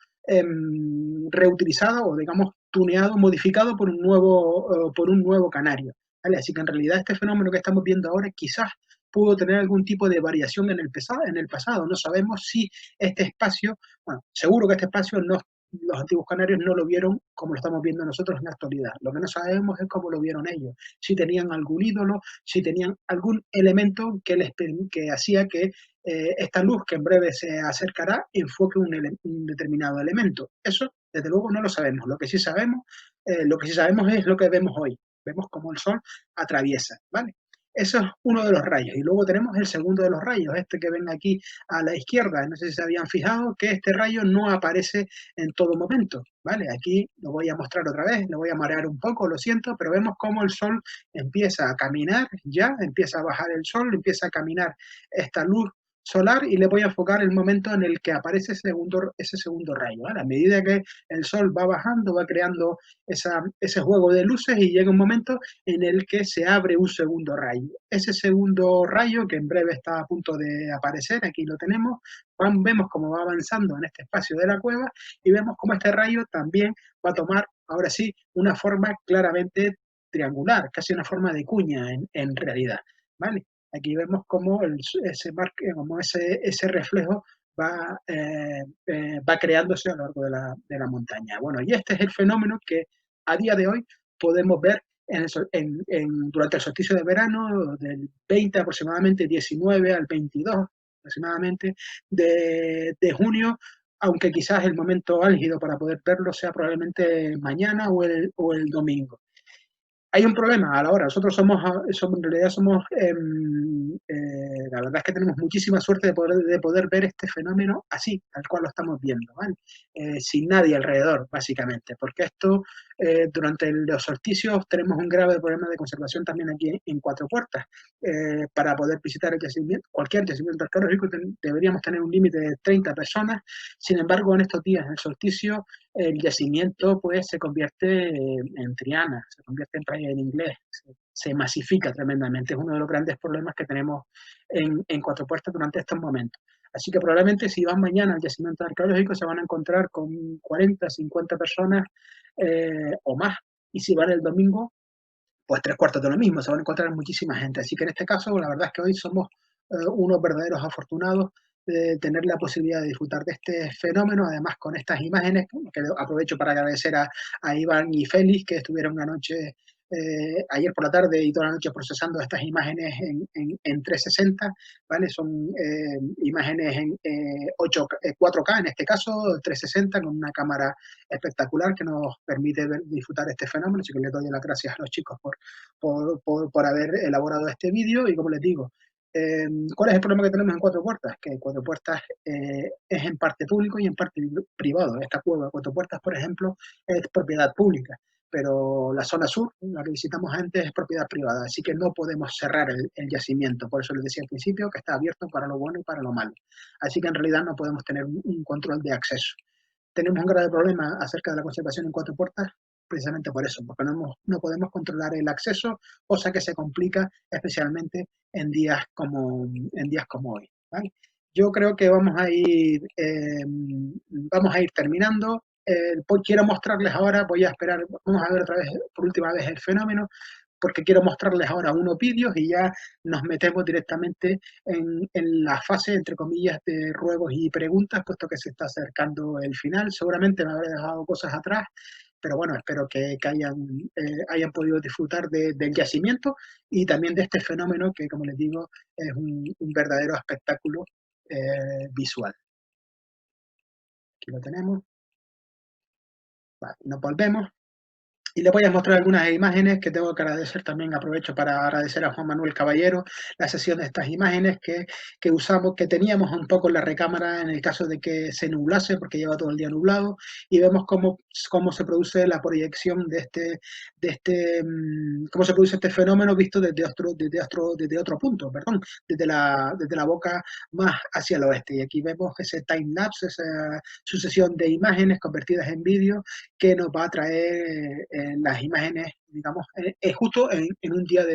reutilizado o digamos tuneado, modificado por un nuevo canario, ¿vale? Así que en realidad este fenómeno que estamos viendo ahora quizás pudo tener algún tipo de variación en el pasado. No sabemos si este espacio, bueno, seguro que este espacio no, los antiguos canarios no lo vieron como lo estamos viendo nosotros en la actualidad. Lo que no sabemos es cómo lo vieron ellos, si tenían algún ídolo, si tenían algún elemento que hacía que esta luz que en breve se acercará enfoque un determinado elemento. Eso, desde luego, no lo sabemos. Lo que sí sabemos es lo que vemos hoy. Vemos cómo el Sol atraviesa, ¿vale? Eso es uno de los rayos. Y luego tenemos el segundo de los rayos, este que ven aquí a la izquierda. No sé si se habían fijado que este rayo no aparece en todo momento, ¿vale? Aquí lo voy a mostrar otra vez, lo voy a marear un poco, lo siento, pero vemos cómo el Sol empieza a caminar, ya empieza a bajar el Sol, empieza a caminar esta luz solar y le voy a enfocar el momento en el que aparece ese segundo rayo, ¿vale? A medida que el Sol va bajando, va creando ese juego de luces y llega un momento en el que se abre un segundo rayo. Ese segundo rayo, que en breve está a punto de aparecer, aquí lo tenemos, vemos cómo va avanzando en este espacio de la cueva y vemos cómo este rayo también va a tomar, ahora sí, una forma claramente triangular, casi una forma de cuña en realidad, ¿vale? Aquí vemos cómo ese reflejo va creándose a lo largo de la montaña. Bueno, y este es el fenómeno que a día de hoy podemos ver durante el solsticio de verano, del 20 aproximadamente 19 al 22, aproximadamente, de junio, aunque quizás el momento álgido para poder verlo sea probablemente mañana o el domingo. Hay un problema a la hora. Nosotros en realidad somos, la verdad es que tenemos muchísima suerte de poder ver este fenómeno así, tal cual lo estamos viendo, ¿vale? Sin nadie alrededor, básicamente, porque esto, durante los solsticios tenemos un grave problema de conservación también aquí en Cuatro Puertas. Para poder visitar el yacimiento, cualquier yacimiento arqueológico, deberíamos tener un límite de 30 personas. Sin embargo, en estos días, en el solsticio, el yacimiento pues se convierte en Triana, se convierte en playa en inglés, se masifica tremendamente. Es uno de los grandes problemas que tenemos en Cuatro Puertas durante estos momentos. Así que probablemente si van mañana al yacimiento arqueológico se van a encontrar con 40, 50 personas o más. Y si van el domingo, pues tres cuartos de lo mismo, se van a encontrar muchísima gente. Así que en este caso, la verdad es que hoy somos unos verdaderos afortunados de tener la posibilidad de disfrutar de este fenómeno, además con estas imágenes, que aprovecho para agradecer a Iván y Félix, que estuvieron una noche, ayer por la tarde y toda la noche procesando estas imágenes en 360, ¿vale? Son imágenes en 4K, en este caso, 360, con una cámara espectacular que nos permite disfrutar este fenómeno, así que les doy las gracias a los chicos por haber elaborado este vídeo y como les digo, ¿cuál es el problema que tenemos en Cuatro Puertas? Que Cuatro Puertas es en parte público y en parte privado. Esta cueva de Cuatro Puertas, por ejemplo, es propiedad pública, pero la zona sur, la que visitamos antes, es propiedad privada, así que no podemos cerrar el yacimiento. Por eso les decía al principio que está abierto para lo bueno y para lo malo. Así que en realidad no podemos tener un control de acceso. Tenemos un grave problema acerca de la conservación en Cuatro Puertas, precisamente por eso, porque no podemos controlar el acceso, cosa que se complica especialmente en días como hoy. ¿Vale? Yo creo que vamos a ir terminando. Quiero mostrarles ahora, voy a esperar, vamos a ver otra vez, por última vez el fenómeno, porque quiero mostrarles ahora unos vídeos y ya nos metemos directamente en la fase, entre comillas, de ruegos y preguntas, puesto que se está acercando el final. Seguramente me habré dejado cosas atrás, pero bueno, espero que hayan podido disfrutar del yacimiento y también de este fenómeno que, como les digo, es un verdadero espectáculo visual. Aquí lo tenemos. Vale, nos volvemos. Y les voy a mostrar algunas imágenes que tengo que agradecer también. Aprovecho para agradecer a Juan Manuel Caballero la sesión de estas imágenes que usamos, que teníamos un poco en la recámara en el caso de que se nublase, porque lleva todo el día nublado, y vemos cómo se produce la proyección cómo se produce este fenómeno visto desde otro punto, perdón, desde la boca más hacia el oeste. Y aquí vemos ese time-lapse, esa sucesión de imágenes convertidas en vídeo que nos va a traer las imágenes, digamos, justo en un día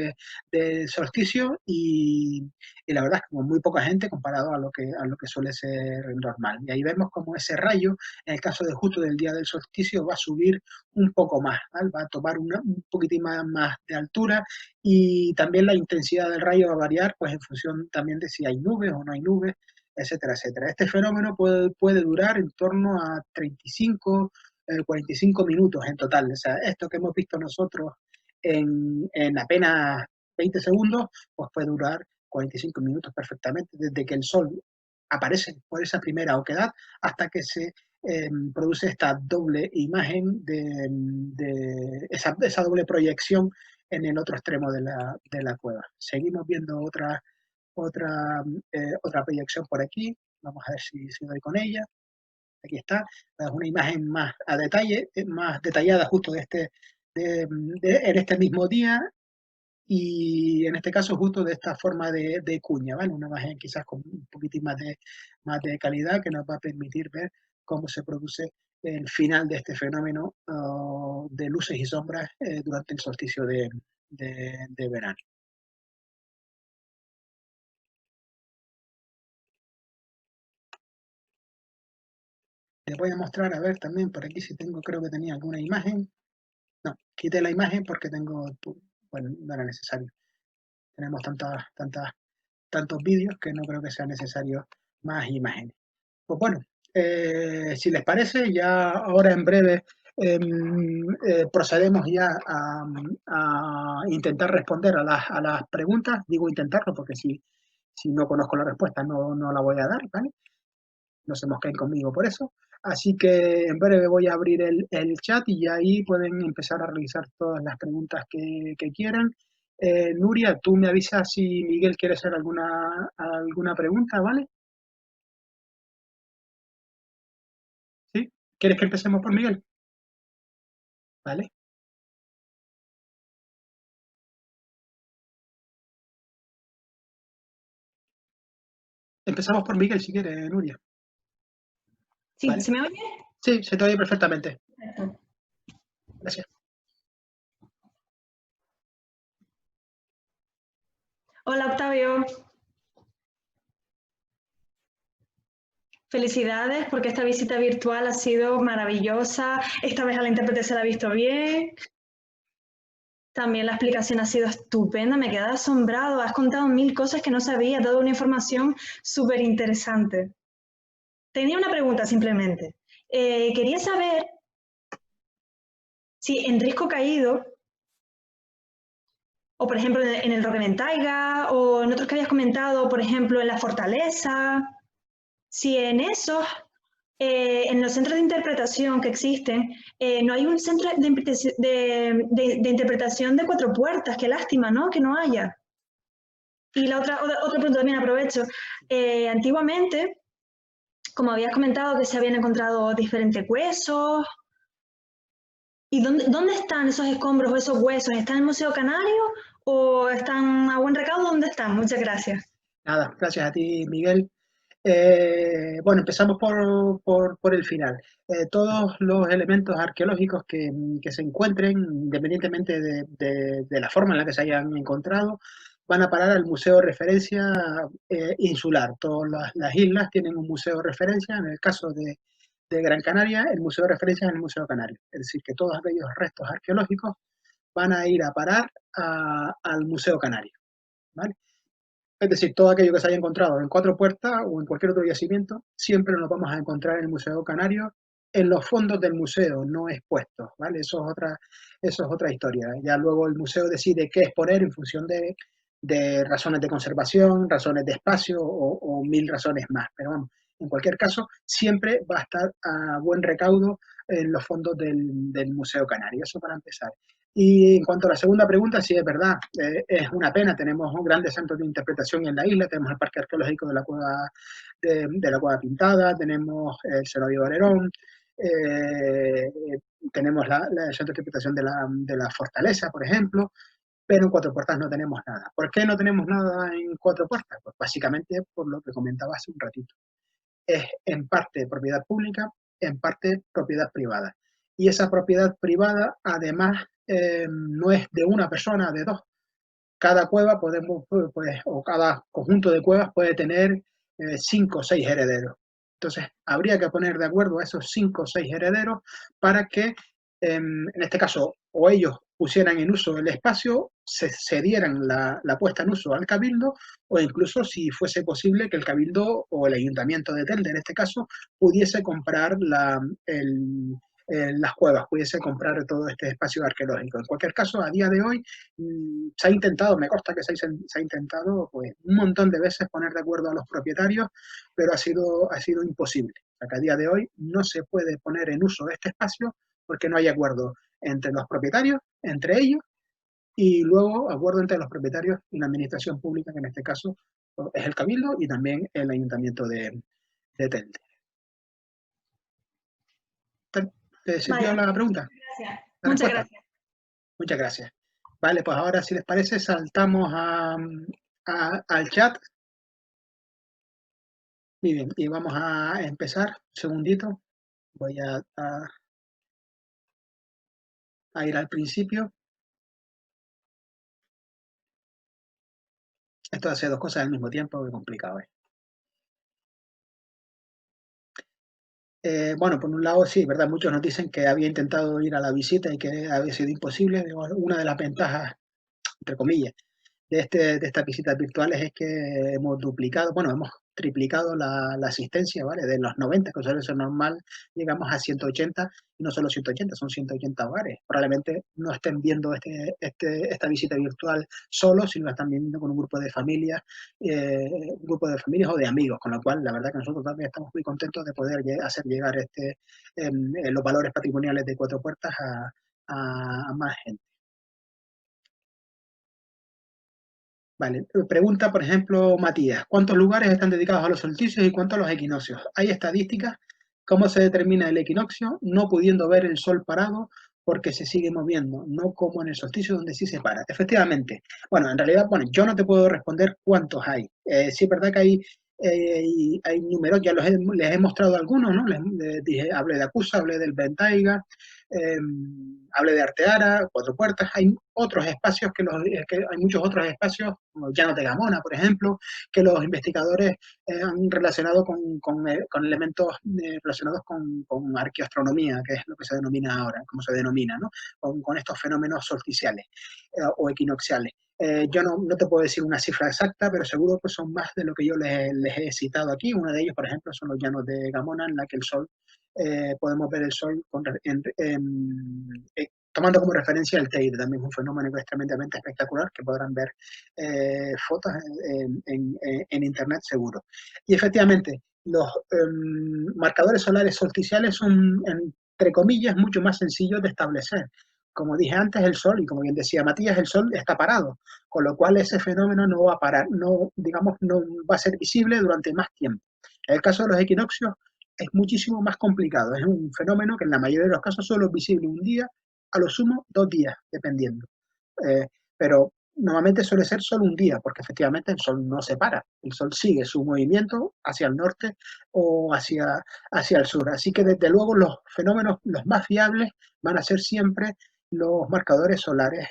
de solsticio y la verdad es que con muy poca gente comparado a lo que suele ser normal. Y ahí vemos como ese rayo, en el caso de justo del día del solsticio, va a subir un poco más, ¿vale? Va a tomar un poquitín más de altura y también la intensidad del rayo va a variar pues en función también de si hay nubes o no hay nubes, etcétera, etcétera. Este fenómeno puede durar en torno a 35 45 minutos en total. O sea, esto que hemos visto nosotros en apenas 20 segundos, pues puede durar 45 minutos perfectamente, desde que el sol aparece por esa primera oquedad hasta que se produce esta doble imagen esa doble proyección en el otro extremo de la cueva. Seguimos viendo otra proyección por aquí. Vamos a ver si doy con ella. Aquí está, es una imagen más a detalle, más detallada justo en este mismo día y en este caso justo de esta forma de cuña, ¿vale? Una imagen quizás con un poquitín más de calidad que nos va a permitir ver cómo se produce el final de este fenómeno de luces y sombras durante el solsticio de verano. Les voy a mostrar, a ver también por aquí si tengo, creo que tenía alguna imagen. No, quité la imagen porque bueno, no era necesario. Tenemos tantos vídeos que no creo que sea necesario más imágenes. Pues bueno, si les parece, ya ahora en breve procedemos ya a intentar responder a las preguntas. Digo intentarlo porque Si no conozco la respuesta, no la voy a dar, ¿vale? No se mosqueen conmigo por eso. Así que en breve voy a abrir el chat y ahí pueden empezar a realizar todas las preguntas que quieran. Nuria, tú me avisas si Miguel quiere hacer alguna pregunta, ¿vale? ¿Sí? ¿Quieres que empecemos por Miguel? ¿Vale? Empezamos por Miguel si quiere, Nuria. Sí, ¿Vale? ¿se me oye? Sí, se te oye perfectamente. Perfecto. Gracias. Hola, Octavio. Felicidades porque esta visita virtual ha sido maravillosa. Esta vez a la intérprete se la ha visto bien. También la explicación ha sido estupenda. Me he quedado asombrado. Has contado 1000 cosas que no sabía. Has dado una información súper interesante. Tenía una pregunta simplemente. Quería saber si en Risco Caído, o por ejemplo en el Roque Ventaiga, o en otros que habías comentado, por ejemplo en la Fortaleza, si en esos, en los centros de interpretación que existen, no hay un centro de interpretación de 4 puertas, qué lástima, ¿no? Que no haya. Y la otro punto también aprovecho. Antiguamente, como habías comentado, que se habían encontrado diferentes huesos. ¿Y dónde están esos escombros o esos huesos? ¿Están en el Museo Canario o están a buen recaudo? ¿Dónde están? Muchas gracias. Nada, gracias a ti, Miguel. Bueno, empezamos por el final. Todos los elementos arqueológicos que se encuentren, independientemente de la forma en la que se hayan encontrado, van a parar al museo de referencia insular. Todas las islas tienen un museo de referencia. En el caso de Gran Canaria, el museo de referencia es el Museo Canario. Es decir, que todos aquellos restos arqueológicos van a ir a parar al Museo Canario, ¿vale? Es decir, todo aquello que se haya encontrado en Cuatro Puertas o en cualquier otro yacimiento, siempre nos vamos a encontrar en el Museo Canario, en los fondos del museo, no expuestos, ¿vale? Eso es otra historia. Ya luego el museo decide qué exponer en función de razones de conservación, razones de espacio o 1000 razones más. Pero vamos, en cualquier caso, siempre va a estar a buen recaudo en los fondos del Museo Canario. Eso para empezar. Y en cuanto a la segunda pregunta, sí es verdad, es una pena, tenemos grandes centros de interpretación en la isla, tenemos el Parque Arqueológico de la Cueva Pintada, tenemos el Cenodio Valerón, eh, tenemos el centro de interpretación de la Fortaleza, por ejemplo, pero en Cuatro Puertas no tenemos nada. ¿Por qué no tenemos nada en Cuatro Puertas? Pues básicamente por lo que comentaba hace un ratito. Es en parte propiedad pública, en parte propiedad privada. Y esa propiedad privada, además, no es de una persona, de dos. Cada cueva podemos, pues, o cada conjunto de cuevas puede tener 5 o 6 herederos. Entonces, habría que poner de acuerdo a esos 5 o 6 herederos para que, en este caso, o ellos pusieran en uso el espacio, se cedieran la puesta en uso al cabildo, o incluso si fuese posible que el cabildo o el ayuntamiento de Telde, en este caso, pudiese comprar las cuevas, pudiese comprar todo este espacio arqueológico. En cualquier caso, a día de hoy se ha intentado, me consta que se ha intentado pues, un montón de veces poner de acuerdo a los propietarios, pero ha sido imposible. O sea, que a día de hoy no se puede poner en uso este espacio porque no hay acuerdo entre los propietarios, entre ellos, y luego acuerdo entre los propietarios y la administración pública, que en este caso es el Cabildo y también el Ayuntamiento de Telde. ¿Te sirvió Vaya, la pregunta? gracias. ¿La Muchas respuesta? gracias. Muchas gracias. Vale, pues ahora si les parece saltamos al chat. Muy bien, y vamos a empezar. Un segundito. Voy a ir al principio. Esto hace dos cosas al mismo tiempo, qué complicado es. Bueno, por un lado sí, ¿verdad? Muchos nos dicen que había intentado ir a la visita y que había sido imposible. Una de las ventajas, entre comillas, de estas visitas virtuales es que hemos duplicado, bueno, hemos triplicado la asistencia, ¿vale? De los 90, que suele ser normal, llegamos a 180, y no solo 180, son 180 hogares. Probablemente no estén viendo esta visita virtual solos, sino la están viendo con un grupo de familias o de amigos, con lo cual la verdad que nosotros también estamos muy contentos de poder hacer llegar los valores patrimoniales de Cuatro Puertas a más gente. Vale, pregunta, por ejemplo, Matías, ¿cuántos lugares están dedicados a los solsticios y cuántos a los equinoccios? ¿Hay estadísticas? ¿Cómo se determina el equinoccio? No pudiendo ver el sol parado porque se sigue moviendo, no como en el solsticio donde sí se para. Efectivamente, bueno, en realidad, bueno, yo no te puedo responder cuántos hay. Sí es verdad que hay números, ya les he mostrado algunos, ¿no? Les dije, hablé de Acusa, hablé del Ventaiga, eh, hablé de Arteara, Cuatro Puertas, hay otros espacios que hay muchos otros espacios, como Llanos de Gamona, por ejemplo, que los investigadores han relacionado con elementos relacionados con arqueoastronomía, que es lo que se denomina ahora, como se denomina, ¿no? Con estos fenómenos solsticiales o equinocciales. Yo no te puedo decir una cifra exacta, pero seguro que son más de lo que yo les he citado aquí. Uno de ellos, por ejemplo, son los Llanos de Gamona, en la que el sol podemos ver el sol tomando como referencia el Teide, también es un fenómeno extremadamente espectacular que podrán ver fotos en internet seguro. Y efectivamente, los marcadores solares solsticiales son, entre comillas, mucho más sencillos de establecer. Como dije antes, el Sol, y como bien decía Matías, el Sol está parado, con lo cual ese fenómeno no va a parar, no, digamos, no va a ser visible durante más tiempo. En el caso de los equinoccios, es muchísimo más complicado. Es un fenómeno que en la mayoría de los casos solo es visible un día, a lo sumo 2 días, dependiendo. Pero normalmente suele ser solo un día, porque efectivamente el Sol no se para. El Sol sigue su movimiento hacia el norte o hacia el sur. Así que desde luego los fenómenos, los más fiables, van a ser siempre los marcadores solares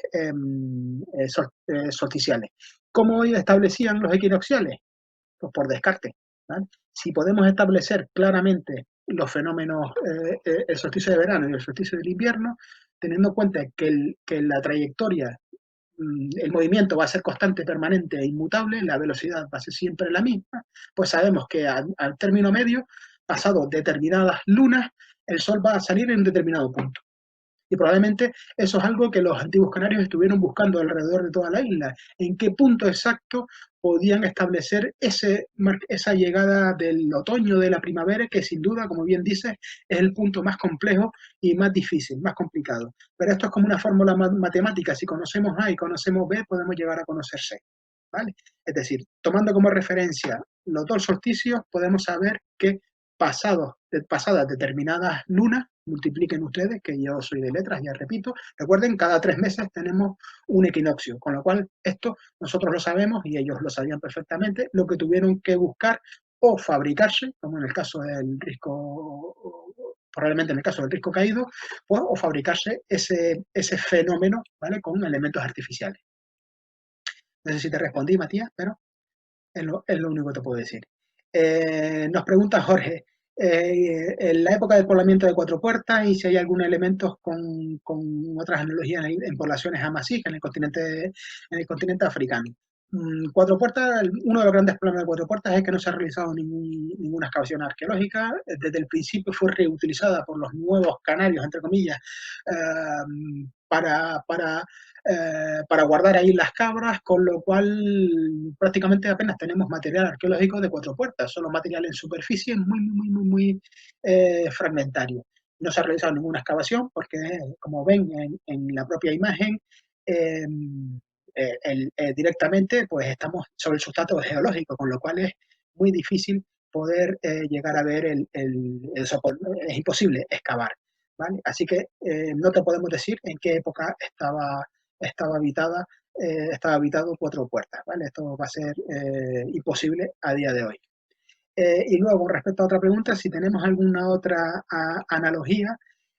solsticiales. ¿Cómo establecían los equinocciales? Pues por descarte, ¿vale? Si podemos establecer claramente los fenómenos, el solsticio de verano y el solsticio del invierno, teniendo en cuenta que la trayectoria, el movimiento va a ser constante, permanente e inmutable, la velocidad va a ser siempre la misma, pues sabemos que al término medio, pasado determinadas lunas, el Sol va a salir en un determinado punto. Y probablemente eso es algo que los antiguos canarios estuvieron buscando alrededor de toda la isla. ¿En qué punto exacto podían establecer esa llegada del otoño, de la primavera, que sin duda, como bien dices, es el punto más complejo y más difícil, más complicado? Pero esto es como una fórmula matemática. Si conocemos A y conocemos B, podemos llegar a conocer C, ¿vale? Es decir, tomando como referencia los dos solsticios, podemos saber que pasadas determinadas lunas, multipliquen ustedes, que yo soy de letras, ya repito, recuerden, cada 3 meses tenemos un equinoccio, con lo cual esto nosotros lo sabemos y ellos lo sabían perfectamente, lo que tuvieron que buscar o fabricarse, como en el caso del risco, probablemente en el caso del risco caído, pues, o fabricarse ese fenómeno, ¿vale? Con elementos artificiales. No sé si te respondí, Matías, pero es lo único que te puedo decir. Nos pregunta Jorge, en la época del poblamiento de Cuatro Puertas y si hay algunos elementos con otras analogías en poblaciones amasí en el continente africano. Cuatro Puertas, uno de los grandes problemas de Cuatro Puertas es que no se ha realizado ninguna excavación arqueológica. Desde el principio fue reutilizada por los nuevos canarios, entre comillas, para guardar ahí las cabras, con lo cual prácticamente apenas tenemos material arqueológico de Cuatro Puertas, solo material en superficie muy fragmentario. No se ha realizado ninguna excavación porque, como ven en la propia imagen, directamente pues estamos sobre el sustrato geológico, con lo cual es muy difícil poder llegar a ver el soporte, es imposible excavar, ¿vale? Así que no te podemos decir en qué época estaba habitado Cuatro Puertas, ¿vale? Esto va a ser imposible a día de hoy. Y luego, respecto a otra pregunta, si tenemos alguna otra analogía,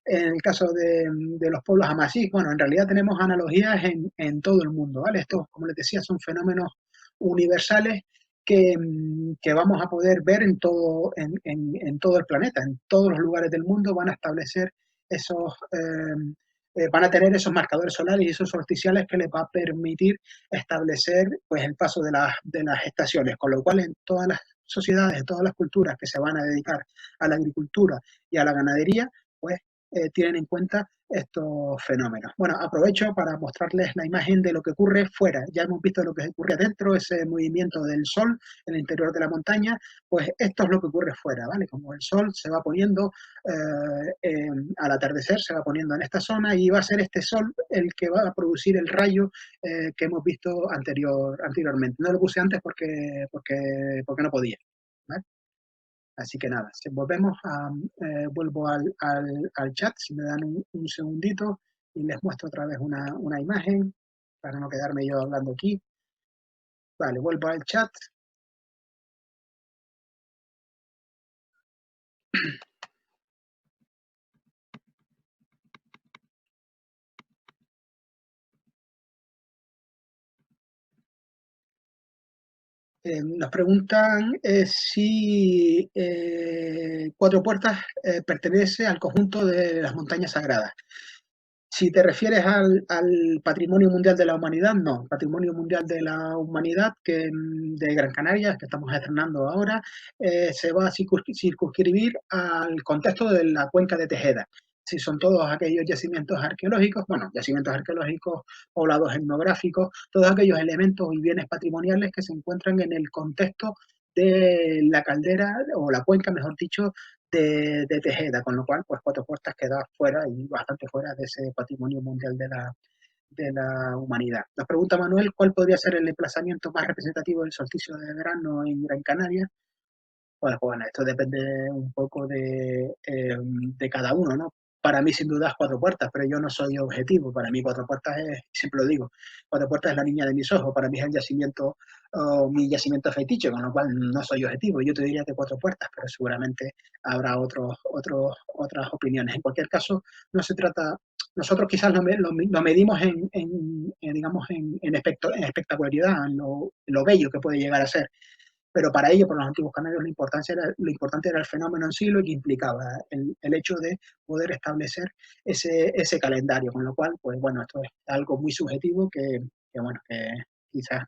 en el caso de los pueblos amasís, bueno, en realidad tenemos analogías en todo el mundo, ¿vale? Estos, como les decía, son fenómenos universales que vamos a poder ver en todo el planeta, en todos los lugares del mundo van a establecer van a tener esos marcadores solares y esos solsticiales que les va a permitir establecer pues, el paso de las estaciones, con lo cual en todas las sociedades, de todas las culturas que se van a dedicar a la agricultura y a la ganadería, pues tienen en cuenta estos fenómenos. Bueno, aprovecho para mostrarles la imagen de lo que ocurre fuera. Ya hemos visto lo que ocurre adentro, ese movimiento del sol en el interior de la montaña, pues esto es lo que ocurre fuera, ¿vale? Como el sol se va poniendo al atardecer, se va poniendo en esta zona y va a ser este sol el que va a producir el rayo que hemos visto anteriormente. No lo puse antes porque no podía, ¿vale? Así que nada, si volvemos vuelvo al chat, si me dan un segundito y les muestro otra vez una imagen para no quedarme yo hablando aquí. Vale, vuelvo al chat. Nos preguntan si Cuatro Puertas pertenece al conjunto de las montañas sagradas. Si te refieres al Patrimonio Mundial de la Humanidad, no. Patrimonio Mundial de la Humanidad de Gran Canaria, que estamos estrenando ahora, se va a circunscribir al contexto de la cuenca de Tejeda. Si son todos aquellos yacimientos arqueológicos, bueno, yacimientos arqueológicos, poblados etnográficos, todos aquellos elementos y bienes patrimoniales que se encuentran en el contexto de la caldera, o la cuenca, mejor dicho, de Tejeda, con lo cual, pues Cuatro Puertas queda fuera y bastante fuera de ese patrimonio mundial de la humanidad. Nos pregunta Manuel, ¿cuál podría ser el emplazamiento más representativo del solsticio de verano en Gran Canaria? Bueno, esto depende un poco de cada uno, ¿no? Para mí, sin duda, es Cuatro Puertas, pero yo no soy objetivo. Para mí, Cuatro Puertas es, siempre lo digo, Cuatro Puertas es la niña de mis ojos. Para mí es el yacimiento, mi yacimiento fetiche, con lo cual no soy objetivo. Yo te diría que Cuatro Puertas, pero seguramente habrá otras opiniones. En cualquier caso, no se trata. Nosotros quizás lo medimos digamos, en espectacularidad, en lo bello que puede llegar a ser, pero para ello, por los antiguos canarios, lo importante era el fenómeno en sí, lo que implicaba el hecho de poder establecer ese calendario, con lo cual, pues bueno, esto es algo muy subjetivo bueno, que quizás,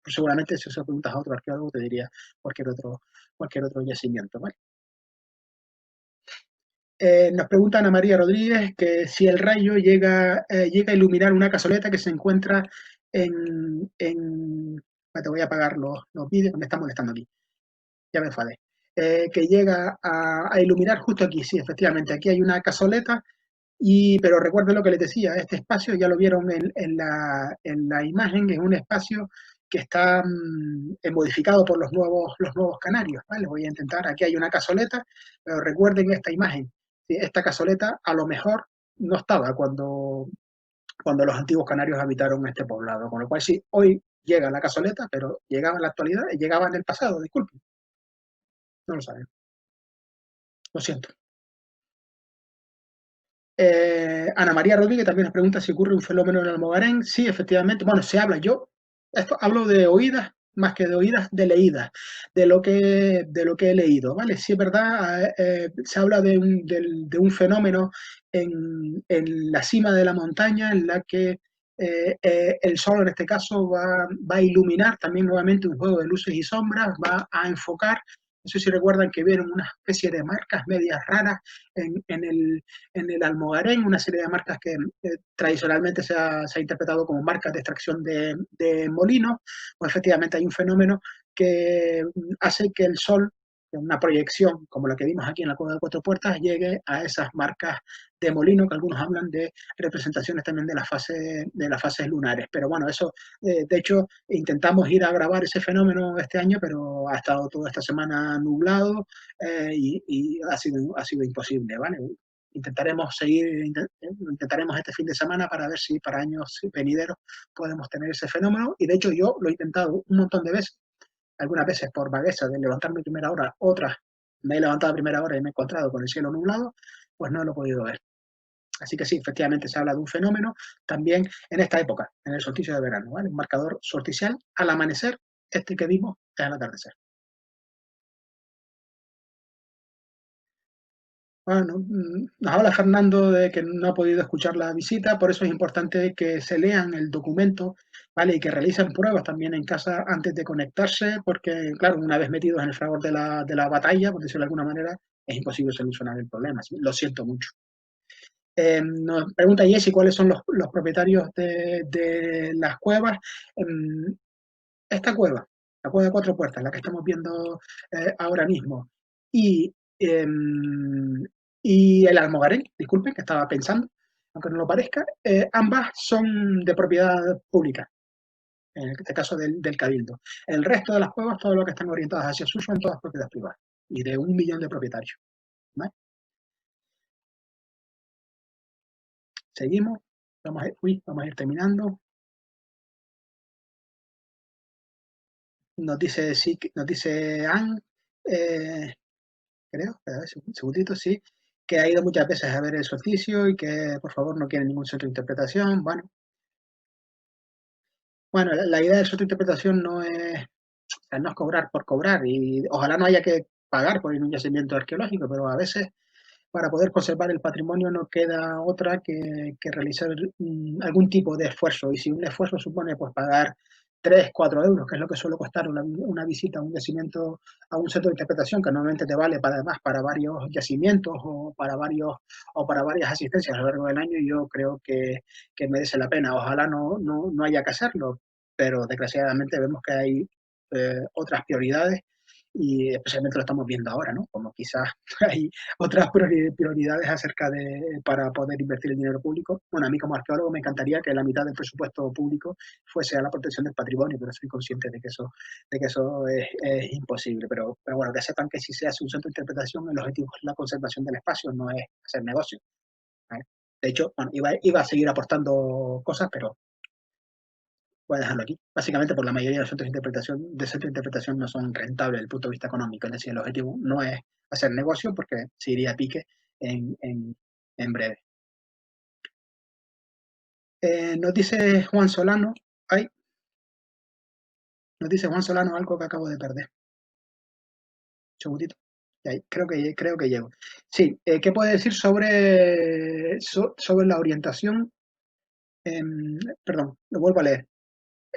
pues seguramente si se preguntas a otro arqueólogo te diría cualquier otro yacimiento, ¿vale? Nos pregunta Ana María Rodríguez que si el rayo llega a iluminar una cazoleta que se encuentra en te voy a apagar los vídeos, me está molestando aquí. Ya me enfadé, que llega a iluminar justo aquí, sí, efectivamente, aquí hay una cazoleta, pero recuerden lo que les decía, este espacio, ya lo vieron en la imagen, es un espacio que está modificado por los nuevos canarios, ¿vale? Voy a intentar, aquí hay una cazoleta, pero recuerden esta imagen, ¿sí? Esta cazoleta a lo mejor no estaba cuando los antiguos canarios habitaron este poblado, con lo cual sí, hoy llega la cazoleta, pero llegaba en la actualidad, llegaba en el pasado, disculpen. No lo saben. Lo siento. Ana María Rodríguez también nos pregunta si ocurre un fenómeno en el Almogarén. Sí, efectivamente. Bueno, se habla. Esto hablo de oídas, más que de oídas, de leídas, de lo que he leído, ¿vale? Sí es verdad, se habla de un fenómeno en la cima de la montaña en la que el sol en este caso va a iluminar también nuevamente un juego de luces y sombras, va a enfocar. No sé si recuerdan que vieron una especie de marcas medias raras en el Almogarén, una serie de marcas que tradicionalmente se ha interpretado como marcas de extracción de molinos, pues efectivamente hay un fenómeno que hace que el sol, una proyección como la que vimos aquí en la Cueva de Cuatro Puertas, llegue a esas marcas de molino, que algunos hablan de representaciones también de las fases lunares. Pero bueno, eso, de hecho, intentamos ir a grabar ese fenómeno este año, pero ha estado toda esta semana nublado y ha sido imposible, ¿vale? Intentaremos este fin de semana para ver si para años venideros podemos tener ese fenómeno. Y de hecho yo lo he intentado un montón de veces, algunas veces por vagueza de levantarme a primera hora, otras me he levantado a primera hora y me he encontrado con el cielo nublado, pues no lo he podido ver. Así que sí, efectivamente se habla de un fenómeno también en esta época, en el solsticio de verano, ¿vale? Un marcador solsticial al amanecer, este que vimos es al atardecer. Bueno, nos habla Fernando de que no ha podido escuchar la visita, por eso es importante que se lean el documento, ¿vale? Y que realicen pruebas también en casa antes de conectarse, porque, claro, una vez metidos en el fragor de la batalla, por decirlo de alguna manera, es imposible solucionar el problema. ¿Sí? Lo siento mucho. Nos pregunta Jessy cuáles son los propietarios de las cuevas. Esta cueva, la cueva de cuatro puertas, la que estamos viendo ahora mismo, y, eh, y el Almogarén, disculpen, que estaba pensando, aunque no lo parezca, ambas son de propiedad pública, en este caso del Cabildo. El resto de las cuevas, todo lo que están orientadas hacia el sur, son todas propiedades privadas y de 1 millón de propietarios. ¿Vale? Seguimos, vamos a ir terminando. Nos dice, sí, nos dice Anne, creo, a ver, un segundito, sí, que ha ido muchas veces a ver el solsticio y que por favor no quiere ningún centro de interpretación. Bueno, la idea del centro de interpretación no es, o sea, no es cobrar por cobrar y ojalá no haya que pagar por ir a un yacimiento arqueológico, pero a veces para poder conservar el patrimonio no queda otra que realizar algún tipo de esfuerzo. Y si un esfuerzo supone pues pagar 3 4 euros, que es lo que suele costar una visita a un yacimiento, a un centro de interpretación, que normalmente te vale para, además para varios yacimientos o para varias asistencias a lo largo del año, yo creo que merece la pena. Ojalá no haya que hacerlo, pero desgraciadamente vemos que hay otras prioridades y especialmente lo estamos viendo ahora, ¿no? Como quizás hay otras prioridades acerca de para poder invertir el dinero público. Bueno, a mí como arqueólogo me encantaría que la mitad del presupuesto público fuese a la protección del patrimonio, pero soy consciente de que eso es imposible. Pero bueno, que sepan que si se hace un centro de interpretación, el objetivo es la conservación del espacio, no es hacer negocio. ¿Vale? De hecho, bueno, iba a seguir aportando cosas, pero voy a dejarlo aquí. Básicamente, por la mayoría de los centros de interpretación no son rentables desde el punto de vista económico. Es decir, el objetivo no es hacer negocio porque se iría a pique en, en, en breve. Nos dice Juan Solano, ay, nos dice Juan Solano algo que acabo de perder. Un segundito. Ahí, creo que llego. Sí, ¿qué puede decir sobre la orientación? Perdón, lo vuelvo a leer.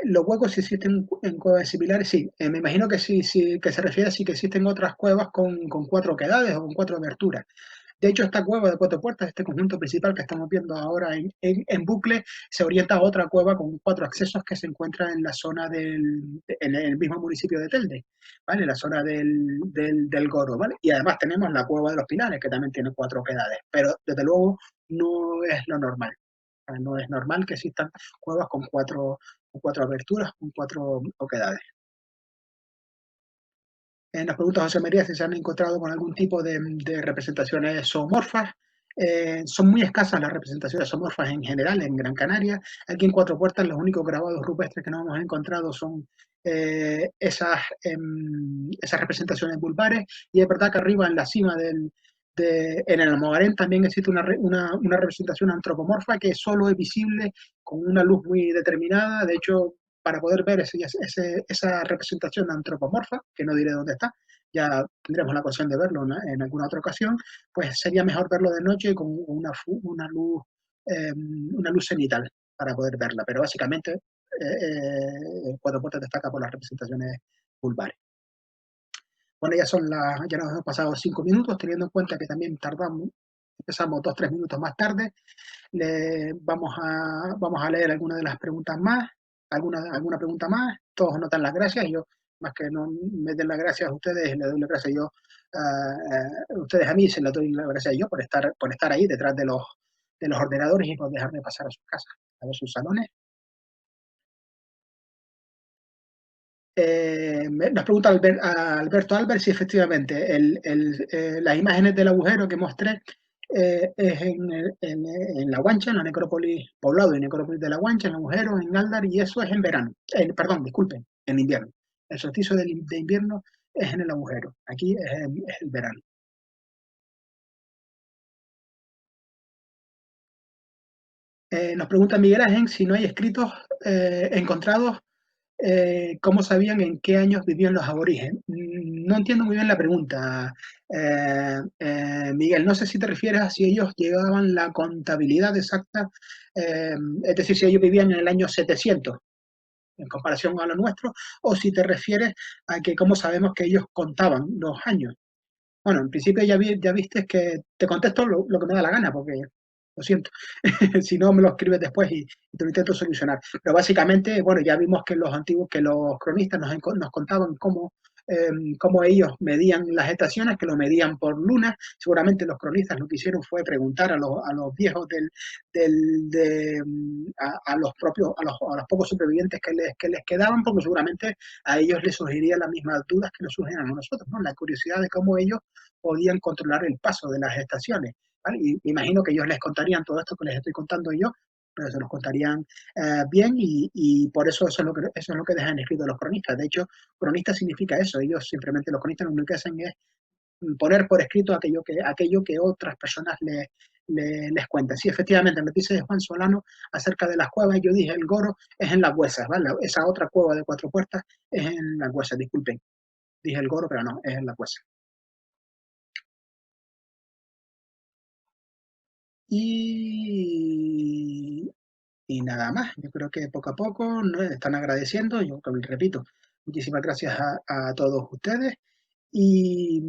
Los huecos si existen en cuevas similares, sí. Me imagino que sí, sí, que se refiere a si que existen otras cuevas con cuatro oquedades o con cuatro aberturas. De hecho, esta cueva de cuatro puertas, este conjunto principal que estamos viendo ahora en bucle, se orienta a otra cueva con cuatro accesos que se encuentra en la zona en el mismo municipio de Telde, ¿vale? En la zona del Goro, ¿vale? Y además tenemos la cueva de los Pilares, que también tiene cuatro oquedades, pero desde luego no es lo normal. No es normal que existan cuevas con cuatro aberturas, con cuatro oquedades. Nos pregunta José María si se han encontrado con algún tipo de representaciones zoomorfas. Son muy escasas las representaciones zoomorfas en general en Gran Canaria. Aquí en Cuatro Puertas los únicos grabados rupestres que nos hemos encontrado son esas representaciones vulvares. Y es verdad que arriba en la cima en el Almogarén también existe una representación antropomorfa que solo es visible con una luz muy determinada. De hecho, para poder ver esa representación antropomorfa, que no diré dónde está, ya tendremos la ocasión de verlo en alguna otra ocasión, pues sería mejor verlo de noche con una luz cenital para poder verla. Pero básicamente, Cuatro Puertas destaca por las representaciones vulvares. Bueno, ya nos hemos pasado 5 minutos, teniendo en cuenta que también empezamos 2 3 minutos más tarde. Vamos a leer alguna de las preguntas más, alguna pregunta más. Todos notan las gracias. Yo, más que no me den las gracias a ustedes, le doy las gracias yo a ustedes a mí, se las doy las gracias yo por estar ahí detrás de los ordenadores y por dejarme pasar a sus casas, a ver sus salones. Nos pregunta Alberto Albert si efectivamente las imágenes del agujero que mostré es en La Guancha, en la necrópolis, poblado y necrópolis de La Guancha, en el agujero, en Galdar, y eso es en verano. Perdón, disculpen, en invierno. El solsticio de invierno es en el agujero. Aquí es el verano. Nos pregunta Miguel Ángel si no hay escritos encontrados cómo sabían en qué años vivían los aborígenes. No entiendo muy bien la pregunta, Miguel. No sé si te refieres a si ellos llevaban la contabilidad exacta, es decir, si ellos vivían en el año 700 en comparación a lo nuestro, o si te refieres a que cómo sabemos que ellos contaban los años. Bueno, en principio ya viste que te contesto lo que me da la gana, porque lo siento. Si no, me lo escribes después y te lo intento solucionar. Pero básicamente, bueno, ya vimos que los antiguos, que los cronistas nos contaban cómo ellos medían las estaciones, que lo medían por lunas. Seguramente los cronistas lo que hicieron fue preguntar a los viejos a los propios, a los pocos supervivientes que les quedaban, porque seguramente a ellos les surgirían las mismas dudas que nos surgen a nosotros, ¿no? La curiosidad de cómo ellos podían controlar el paso de las estaciones. ¿Vale? Y imagino que ellos les contarían todo esto que les estoy contando yo, pero se los contarían bien y por eso eso es lo que dejan escrito los cronistas. De hecho, cronista significa eso. Ellos simplemente, los cronistas, lo único que hacen es poner por escrito aquello que otras personas les cuentan. Sí, efectivamente, me dice Juan Solano acerca de las cuevas, yo dije el Goro es en las Huesas, ¿vale? Esa otra cueva de 4 puertas es en las Huesas, disculpen. Dije el Goro, pero no, es en las Huesas. Y nada más, yo creo que poco a poco nos están agradeciendo, yo repito, muchísimas gracias a todos ustedes y,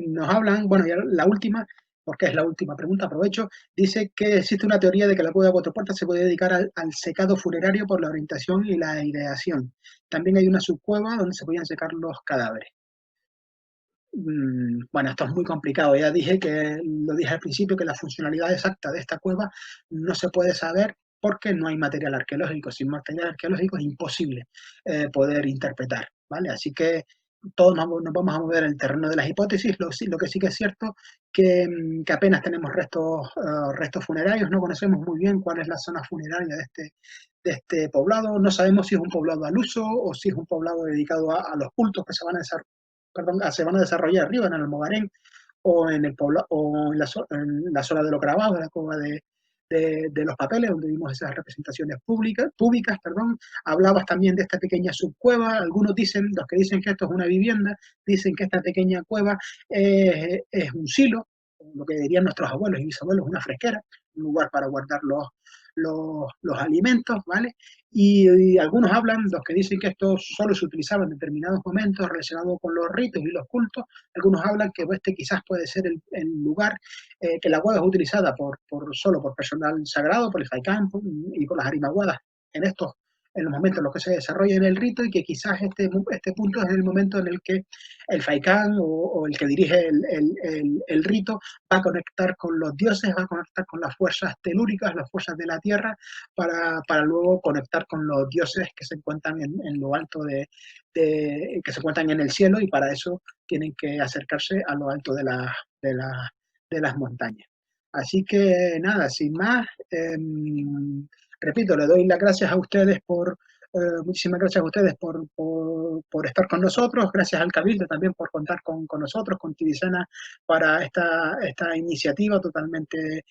nos hablan, bueno, ya la última, porque es la última pregunta, aprovecho, dice que existe una teoría de que la cueva de 4 puertas se puede dedicar al secado funerario por la orientación y la aireación. También hay una subcueva donde se podían secar los cadáveres. Bueno, esto es muy complicado. Ya lo dije al principio, que la funcionalidad exacta de esta cueva no se puede saber porque no hay material arqueológico. Sin material arqueológico es imposible poder interpretar, ¿vale? Así que todos nos vamos a mover en el terreno de las hipótesis. Lo que sí que es cierto que apenas tenemos restos funerarios, no conocemos muy bien cuál es la zona funeraria de este poblado. No sabemos si es un poblado al uso o si es un poblado dedicado a los cultos que se van a desarrollar arriba en el Almogarén o en la zona de los grabados, de la cueva de los papeles, donde vimos esas representaciones públicas. Hablabas también de esta pequeña subcueva. Algunos dicen, los que dicen que esto es una vivienda, dicen que esta pequeña cueva es un silo, lo que dirían nuestros abuelos y bisabuelos, una fresquera, un lugar para guardar los alimentos, ¿vale? Y algunos hablan, los que dicen que esto solo se utilizaba en determinados momentos relacionados con los ritos y los cultos. Algunos hablan que este quizás puede ser el lugar, que la cueva es utilizada solo por personal sagrado, por el Faikán y por las arimaguadas en los momentos en los que se desarrolla en el rito, y que quizás este punto es el momento en el que el Faikán o el que dirige el rito va a conectar con los dioses, va a conectar con las fuerzas telúricas, las fuerzas de la tierra, para luego conectar con los dioses que se encuentran en lo alto que se encuentran en el cielo, y para eso tienen que acercarse a lo alto de las montañas. Así que nada, sin más, repito, le doy las gracias a ustedes muchísimas gracias a ustedes por estar con nosotros, gracias al Cabildo también por contar con nosotros, con Tibisana, para esta iniciativa totalmente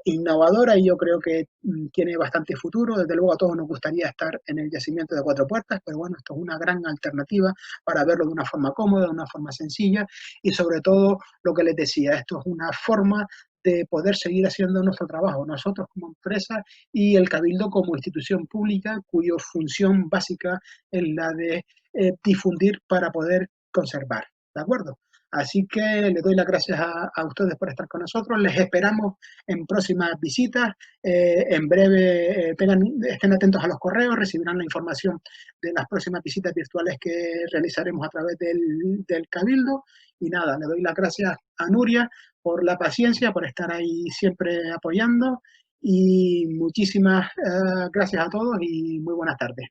innovadora, y yo creo que tiene bastante futuro. Desde luego a todos nos gustaría estar en el yacimiento de 4 puertas, pero bueno, esto es una gran alternativa para verlo de una forma cómoda, de una forma sencilla, y sobre todo lo que les decía, esto es una forma de poder seguir haciendo nuestro trabajo, nosotros como empresa y el Cabildo como institución pública, cuya función básica es la de difundir para poder conservar, ¿de acuerdo? Así que les doy las gracias a ustedes por estar con nosotros, les esperamos en próximas visitas, en breve estén atentos a los correos, recibirán la información de las próximas visitas virtuales que realizaremos a través del Cabildo. Y nada, le doy las gracias a Nuria por la paciencia, por estar ahí siempre apoyando, y muchísimas gracias a todos y muy buenas tardes.